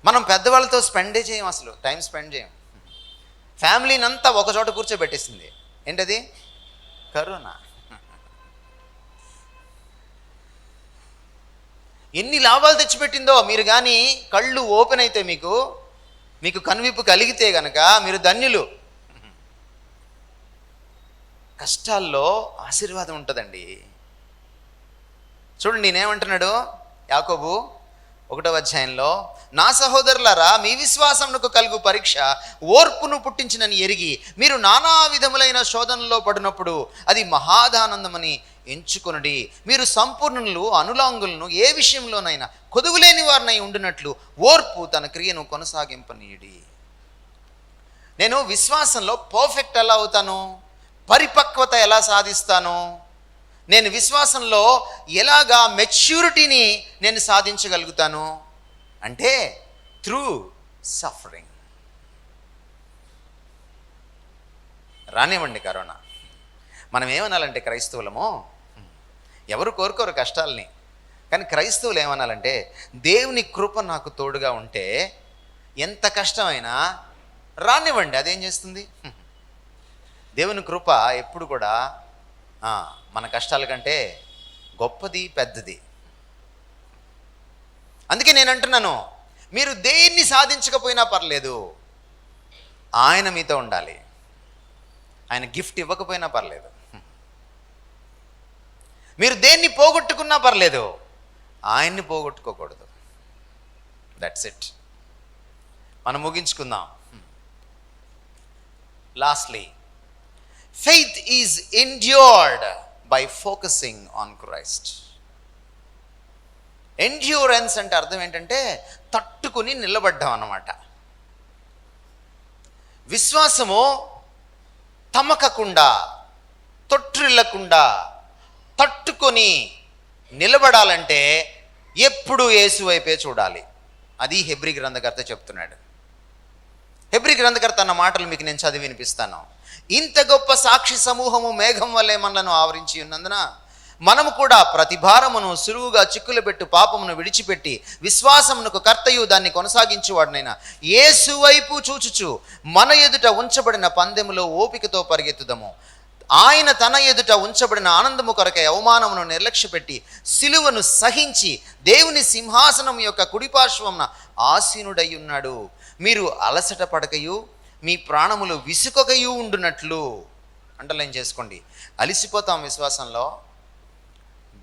మనం పెద్దవాళ్ళతో స్పెండే చేయం, అసలు టైం స్పెండ్ చేయం. ఫ్యామిలీని అంతా ఒకచోట కూర్చోబెట్టేసింది. ఏంటది? కరోనా. ఎన్ని లాభాలు తెచ్చిపెట్టిందో. మీరు కానీ కళ్ళు ఓపెన్ అయితే, మీకు కనువిప్పు కలిగితే గనక మీరు ధన్యులు. కష్టాల్లో ఆశీర్వాదం ఉంటుందండి. చూడండి, నేనేమంటున్నాడు యాకోబు 1వ అధ్యాయంలో, నా సహోదరులారా, మీ విశ్వాసమునకు కలుగు పరీక్ష ఓర్పును పుట్టించినని ఎరిగి మీరు నానా విధములైన శోధనలో పడినప్పుడు అది మహాదానందమని ఎంచుకొనుడి. మీరు సంపూర్ణులు, అనులాంగులను, ఏ విషయంలోనైనా కొదువులేని వారినై ఉండినట్లు ఓర్పు తన క్రియను కొనసాగింపనీయుడి. నేను విశ్వాసంలో పర్ఫెక్ట్ ఎలా అవుతాను? పరిపక్వత ఎలా సాధిస్తాను? నేను విశ్వాసంలో ఎలాగా మెచ్యూరిటీని నేను సాధించగలుగుతాను అంటే త్రూ సఫరింగ్. రానివ్వండి కరోనా. మనం ఏమనాలంటే క్రైస్తవులము, ఎవరు కోరుకోరు కష్టాలని, కానీ క్రైస్తవులు ఏమనాలంటే దేవుని కృప నాకు తోడుగా ఉంటే ఎంత కష్టమైనా రానివ్వండి. అదేం చేస్తుంది? దేవుని కృప ఎప్పుడు కూడా మన కష్టాల కంటే గొప్పది, పెద్దది. అందుకే నేను అంటున్నాను, మీరు దేన్ని సాధించకపోయినా పర్లేదు, ఆయన మీతో ఉండాలి. ఆయన గిఫ్ట్ ఇవ్వకపోయినా పర్లేదు, మీరు దేన్ని పోగొట్టుకున్నా పర్లేదు, ఆయన్ని పోగొట్టుకోకూడదు. That's it. మనం ముగించుకుందాం. Lastly, faith is endured by focusing on Christ. Endurance అంటే అర్థం ఏంటంటే తట్టుకుని నిలబడ్డాం అన్నమాట. విశ్వాసము తమకకుండా, తొట్టిల్లకుండా, తట్టుకొని నిలబడాలంటే ఎప్పుడు యేసు వైపే చూడాలి. అది హెబ్రీ గ్రంథకర్త చెప్తున్నాడు. హెబ్రీ గ్రంథకర్త అన్న మాటలు మీకు నేను చదివి వినిపిస్తాను. ఇంత గొప్ప సాక్షి సమూహము మేఘం వల్లే మనలను ఆవరించి ఉన్నందున మనము కూడా ప్రతి భారమును సులువుగా చిక్కులబెట్టు పాపమును విడిచిపెట్టి విశ్వాసమునకు కర్తయు దాన్ని కొనసాగించువాడినైనా యేసు వైపు చూచుచు మన ఎదుట ఉంచబడిన పందెములో ఓపికతో పరిగెత్తుదము. ఆయన తన ఎదుట ఉంచబడిన ఆనందము కొరకై అవమానమును నిర్లక్ష్యపెట్టి సిలువను సహించి దేవుని సింహాసనం యొక్క కుడిపార్శ్వమున ఆసీనుడై ఉన్నాడు. మీరు అలసట పడకయు మీ ప్రాణములు విసుకొకయు ఉండునట్లు. అండర్లైన్ చేసుకోండి. అలిసిపోతాం విశ్వాసంలో,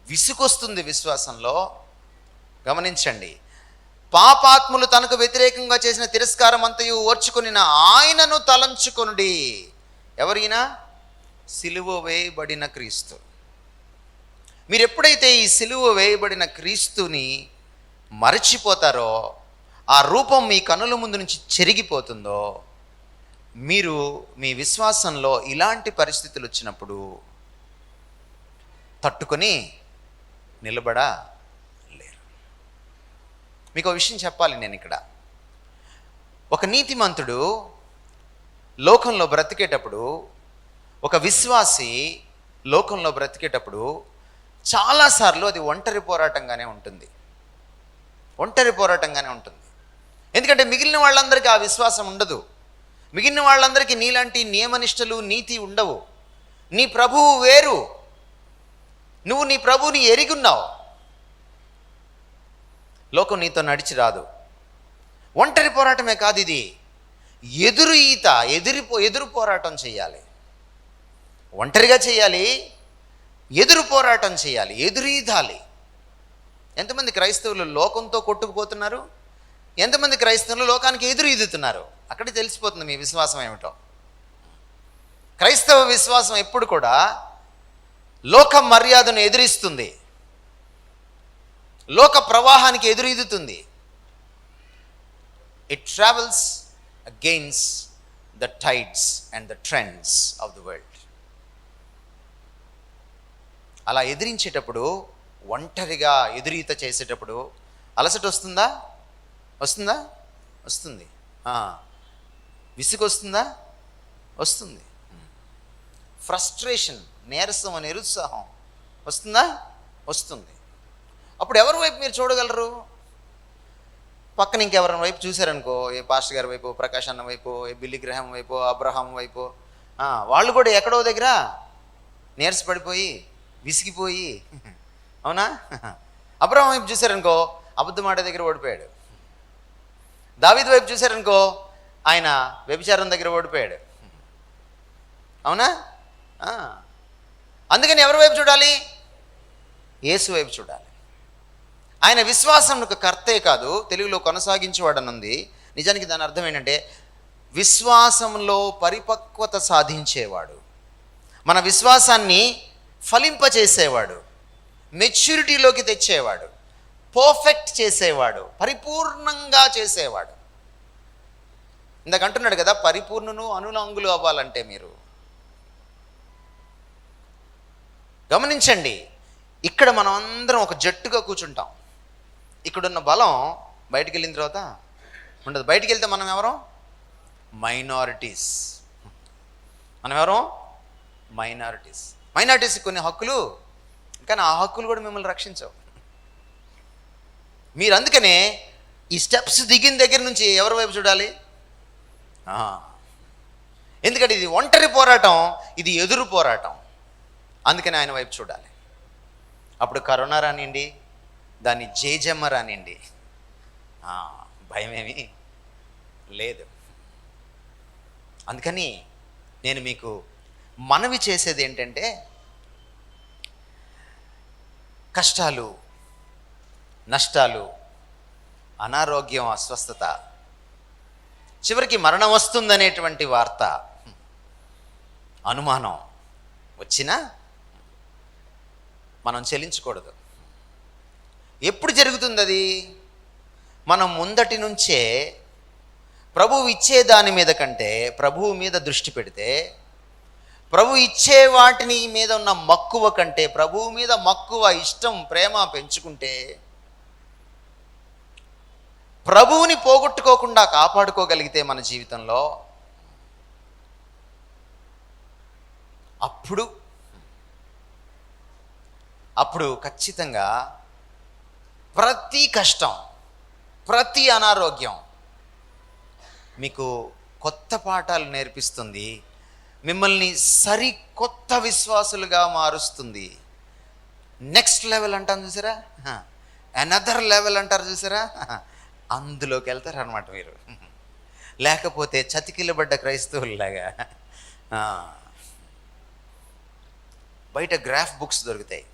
విసుకొస్తుంది విశ్వాసంలో. గమనించండి, పాపాత్ములు తనకు వ్యతిరేకంగా చేసిన తిరస్కారం అంతయు ఓర్చుకొనిన ఆయనను తలంచుకొనుడి. ఎవరైనా? సిలువ వేయబడిన క్రీస్తు. మీరు ఎప్పుడైతే ఈ సిలువ వేయబడిన క్రీస్తుని మరచిపోతారో, ఆ రూపం మీ కనుల ముందు నుంచి చెరిగిపోతుందో, మీరు మీ విశ్వాసంలో ఇలాంటి పరిస్థితులు వచ్చినప్పుడు తట్టుకొని నిలబడలేరు. మీకు ఒక విషయం చెప్పాలి నేను ఇక్కడ. ఒక నీతిమంతుడు లోకంలో బ్రతికేటప్పుడు, ఒక విశ్వాసి లోకంలో బ్రతికేటప్పుడు చాలాసార్లు అది ఒంటరి పోరాటంగానే ఉంటుంది. ఒంటరి పోరాటంగానే ఉంటుంది. ఎందుకంటే మిగిలిన వాళ్ళందరికీ ఆ విశ్వాసం ఉండదు. మిగిలిన వాళ్ళందరికీ నీలాంటి నియమనిష్టలు, నీతి ఉండవు. నీ ప్రభువు వేరు. నువ్వు నీ ప్రభువుని ఎరిగున్నావు. లోకం నీతో నడిచి రాదు. ఒంటరి పోరాటమే కాదు, ఇది ఎదురు ఈత, ఎదురు పోరాటం చేయాలి. ఒంటరిగా చేయాలి, ఎదురు పోరాటం చేయాలి, ఎదురు ఈదాలి. ఎంతమంది క్రైస్తవులు లోకంతో కొట్టుకుపోతున్నారు? ఎంతమంది క్రైస్తవులు లోకానికి ఎదురు ఈదుతున్నారు? అక్కడే తెలిసిపోతుంది మీ విశ్వాసం ఏమిటో. క్రైస్తవ విశ్వాసం ఎప్పుడు కూడా లోక మర్యాదను ఎదిరిస్తుంది, లోక ప్రవాహానికి ఎదురు ఈదుతుంది. It travels against the tides and the trends of the world. అలా ఎదిరించేటప్పుడు, ఒంటరిగా ఎదురీత చేసేటప్పుడు అలసట వస్తుందా? వస్తుందా? వస్తుంది. విసుగు వస్తుందా? వస్తుంది. ఫ్రస్ట్రేషన్, నీరసం, నిరుత్సాహం వస్తుందా? వస్తుంది. అప్పుడు ఎవరి వైపు మీరు చూడగలరు? పక్కన ఇంకెవరి వైపు చూశారనుకో, ఏ పాస్టర్ గారి వైపు, ప్రకాష్ అన్న వైపు, ఏ బిల్లి గ్రహం వైపు, అబ్రహాం వైపు, వాళ్ళు కూడా ఎక్కడో దగ్గర నీరసపడిపోయి, విసిగిపోయి, అవునా? అబ్రహాం వైపు చూశారనుకో, అబద్ధం మాట దగ్గర ఓడిపోయాడు. దావీదు వైపు చూశారనుకో, ఆయన వ్యభిచారం దగ్గర ఓడిపోయాడు. అవునా? అందుకని ఎవరి వైపు చూడాలి? యేసు వైపు చూడాలి. ఆయన విశ్వాసంకు కర్తే కాదు, తెలుగులో కొనసాగించేవాడని ఉంది. నిజానికి దాని అర్థం ఏంటంటే విశ్వాసంలో పరిపక్వత సాధించేవాడు, మన విశ్వాసాన్ని ఫలింపచేసేవాడు, మెచ్యూరిటీలోకి తెచ్చేవాడు, పర్ఫెక్ట్ చేసేవాడు, పరిపూర్ణంగా చేసేవాడు. ఇందాక అంటున్నాడు కదా, పరిపూర్ణను అనులంగులు అవ్వాలంటే మీరు గమనించండి. ఇక్కడ మనం అందరం ఒక జట్టుగా కూర్చుంటాం. ఇక్కడున్న బలం బయటికి వెళ్ళిన తర్వాత ఉండదు. బయటికి వెళ్తే మనం ఎవరం? మైనారిటీస్. మనం ఎవరం? మైనారిటీస్. మైనారిటీస్కి కొన్ని హక్కులు, కానీ ఆ హక్కులు కూడా మిమ్మల్ని రక్షించవు. మీరు అందుకనే ఈ స్టెప్స్ దిగిన దగ్గర నుంచి ఎవరి వైపు చూడాలి? ఎందుకంటే ఇది ఒంటరి పోరాటం, ఇది ఎదురు పోరాటం. అందుకని ఆయన వైపు చూడాలి. అప్పుడు కరోనా రానివ్వండి, దాన్ని జేజమ్మ రానివ్వండి, భయమేమీ లేదు. అందుకని నేను మీకు మనవి చేసేది ఏంటంటే, కష్టాలు, నష్టాలు, అనారోగ్యం, అస్వస్థత, చివరికి మరణం వస్తుందనేటువంటి వార్త, అనుమానం వచ్చినా మనం చెల్లించకూడదు. ఎప్పుడు జరుగుతుంది అది? మనం ముందటి నుంచే ప్రభువు ఇచ్చే దాని మీద కంటే ప్రభువు మీద దృష్టి పెడితే, ప్రభు ఇచ్చే వాటిని మీద ఉన్న మక్కువ కంటే ప్రభువు మీద మక్కువ, ఇష్టం, ప్రేమ పెంచుకుంటే, ప్రభువుని పోగొట్టుకోకుండా కాపాడుకోగలిగితే మన జీవితంలో, అప్పుడు ఖచ్చితంగా ప్రతి కష్టం, ప్రతి అనారోగ్యం మీకు కొత్త పాఠాలు నేర్పిస్తుంది, మిమ్మల్ని సరికొత్త విశ్వాసులుగా మారుస్తుంది. నెక్స్ట్ లెవెల్ అంటాను చూసారా, అనదర్ లెవెల్ అంటారు చూసారా, అందులోకి వెళ్తారనమాట మీరు. లేకపోతే చతికిలబడ్డ క్రైస్తవుల్లాగా బయట గ్రాఫ్ బుక్స్ దొరుకుతాయి.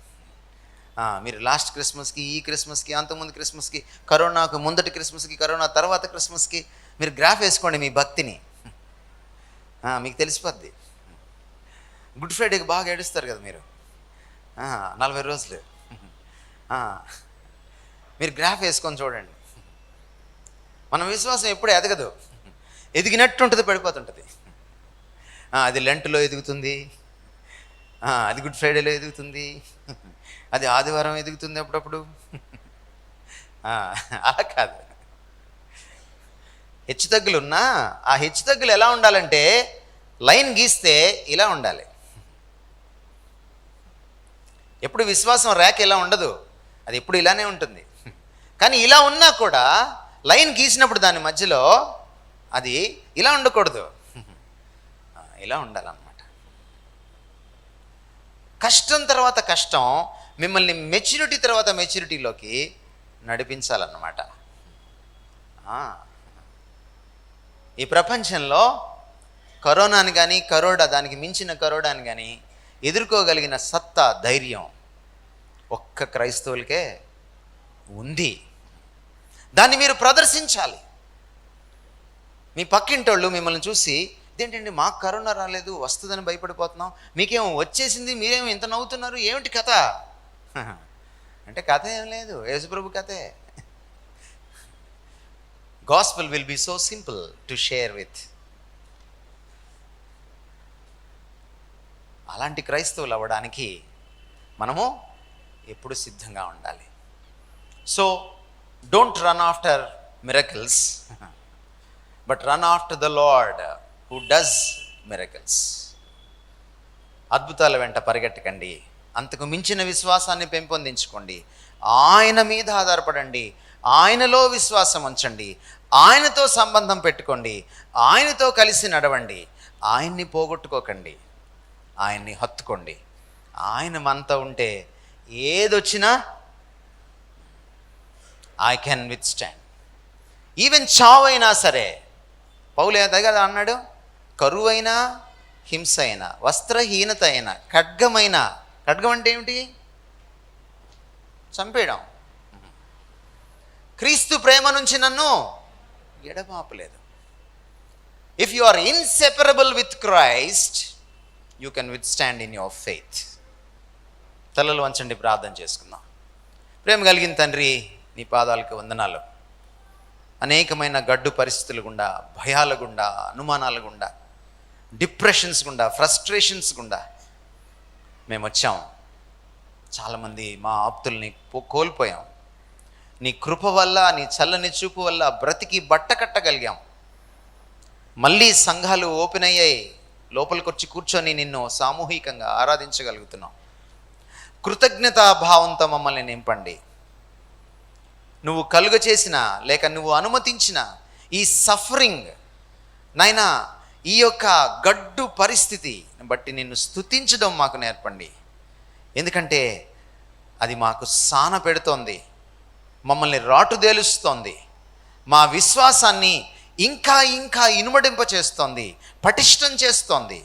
మీరు లాస్ట్ క్రిస్మస్కి, ఈ క్రిస్మస్కి, అంతకుముందు క్రిస్మస్కి, కరోనాకు ముందటి క్రిస్మస్కి, కరోనా తర్వాత క్రిస్మస్కి మీరు గ్రాఫ్ వేసుకోండి మీ భక్తిని. మీకు తెలిసిపోద్ది. గుడ్ ఫ్రైడేకి బాగా ఏడుస్తారు కదా మీరు, 40 రోజులు. మీరు గ్రాఫ్ వేసుకొని చూడండి. మన విశ్వాసం ఎప్పుడు ఎదగదు, ఎదిగినట్టు ఉంటుంది, పడిపోతుంటుంది. అది లెంట్లో ఎదుగుతుంది, అది గుడ్ ఫ్రైడేలో ఎదుగుతుంది, అది ఆదివారం ఎదుగుతుంది అప్పుడప్పుడు. అలా కాదు. హెచ్చుతగ్గులున్నా ఆ హెచ్చుతగ్గులు ఎలా ఉండాలంటే లైన్ గీస్తే ఇలా ఉండాలి. ఎప్పుడు విశ్వాసం రేఖ ఇలా ఉండదు, అది ఎప్పుడు ఇలానే ఉంటుంది. కానీ ఇలా ఉన్నా కూడా లైన్ గీసినప్పుడు దాని మధ్యలో అది ఇలా ఉండకూడదు, ఇలా ఉండాలన్నమాట. కష్టం తర్వాత కష్టం మిమ్మల్ని మెచ్యూరిటీ తర్వాత మెచ్యూరిటీలోకి నడిపించాలన్నమాట. ఈ ప్రపంచంలో కరోనాని కానీ, దానికి మించిన కరోనాని కానీ ఎదుర్కోగలిగిన సత్తా, ధైర్యం ఒక్క క్రైస్తవులకే ఉంది. దాన్ని మీరు ప్రదర్శించాలి. మీ పక్కింటోళ్ళు మిమ్మల్ని చూసి, ఇదేంటండి మాకు కరోనా రాలేదు, వస్తుందని భయపడిపోతున్నాం, మీకేమో వచ్చేసింది, మీరేమో ఇంత నవ్వుతున్నారు, ఏమిటి కథ అంటే కథ ఏం లేదు, యేసుప్రభు కథే. Gospel will be so simple to share with. అలాంటి క్రైస్తవులు అవ్వడానికి మనము ఎప్పుడు సిద్ధంగా ఉండాలి. So don't run after miracles, but run after the lord who does miracles. అద్భుతాల వెంట పరిగెట్టకండి, అంతకు మించిన విశ్వాసాన్ని పెంపొందించుకోండి. ఆయన మీద ఆధారపడండి, ఆయనలో విశ్వాసం ఉంచండి, ఆయనతో సంబంధం పెట్టుకోండి, ఆయనతో కలిసి నడవండి. ఆయన్ని పోగొట్టుకోకండి, ఆయన్ని హత్తుకోండి. ఆయన మనతో ఉంటే ఏదొచ్చినా I can withstand. Even చావైనా సరే, పౌలు కదా అన్నాడు, కరువైనా, హింస అయినా, వస్త్రహీనత అయినా, ఖడ్గమైనా. ఖడ్గం అంటే ఏమిటి? చంపేయడం. క్రీస్తు ప్రేమ నుంచి నన్ను ఎడబాపలేదు. If you are inseparable with Christ, you can withstand in your faith. తలలు వంచండి, ప్రార్థన చేసుకుందాం. ప్రేమ కలిగిన తండ్రి, నీ పాదాలకు వందనాలు. అనేకమైన గడ్డు పరిస్థితుల గుండా, భయాల గుండా, అనుమానాల గుండా, డిప్రెషన్స్ గుండా, ఫ్రస్ట్రేషన్స్ గుండా మేము వచ్చాం. చాలామంది మా ఆప్తుల్ని కోల్పోయాం. నీ కృప వల్ల, నీ చల్లని చూపు వల్ల బ్రతికి బట్ట కట్టగలిగాం. మళ్ళీ సంఘాలు ఓపెన్ అయ్యాయి, లోపలికి వచ్చి కూర్చొని నిన్ను సామూహికంగా ఆరాధించగలుగుతున్నాం. కృతజ్ఞతా భావంతో మమ్మల్ని నింపండి. నువ్వు కలుగ చేసిన, లేక నువ్వు అనుమతించిన ఈ సఫరింగ్ నైనా, ఈ యొక్క గడ్డు పరిస్థితి బట్టి నిన్ను స్తుతించడం మాకు నేర్పండి. ఎందుకంటే అది మాకు సాన పెడుతోంది, మమ్మల్ని రాటుదేలుస్తోంది, మా విశ్వాసాన్ని ఇంకా ఇంకా ఇనుమడింప చేస్తోంది, పటిష్టం చేస్తోంది.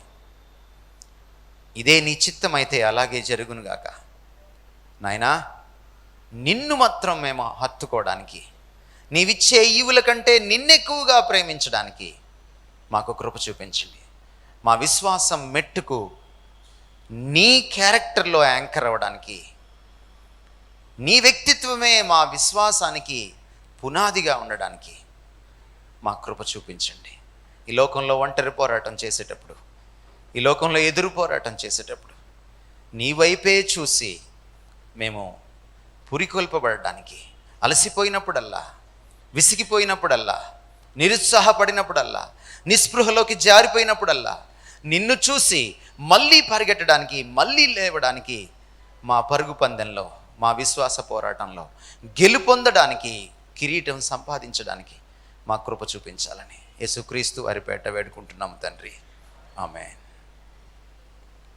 ఇదే నీ చిత్తమైతే అలాగే జరుగునుగాక. నాయనా, నిన్ను మాత్రం మేము హత్తుకోవడానికి, నీవిచ్చే ఈవుల కంటే నిన్నెక్కువగా ప్రేమించడానికి మాకు కృప చూపించండి. మా విశ్వాసం మెట్టుకు నీ క్యారెక్టర్లో యాంకర్ అవ్వడానికి, నీ వ్యక్తిత్వమే మా విశ్వాసానికి పునాదిగా ఉండడానికి మా కృప చూపించండి. ఈ లోకంలో ఒంటరి పోరాటం చేసేటప్పుడు, ఈ లోకంలో ఎదురు పోరాటం చేసేటప్పుడు నీ వైపే చూసి మేము పురికొల్పబడడానికి, అలసిపోయినప్పుడల్లా, విసిగిపోయినప్పుడల్లా, నిరుత్సాహపడినప్పుడల్లా, నిస్పృహలోకి జారిపోయినప్పుడల్లా నిన్ను చూసి మళ్ళీ పరిగెట్టడానికి, మళ్ళీ లేవడానికి, మా పరుగు పందెంలో, మా విశ్వాస పోరాటంలో గెలుపొందడానికి, కిరీటం సంపాదించడానికి మా కృప చూపించాలని యేసుక్రీస్తు వారి పేట వేడుకుంటున్నాము తండ్రి. ఆమేన్.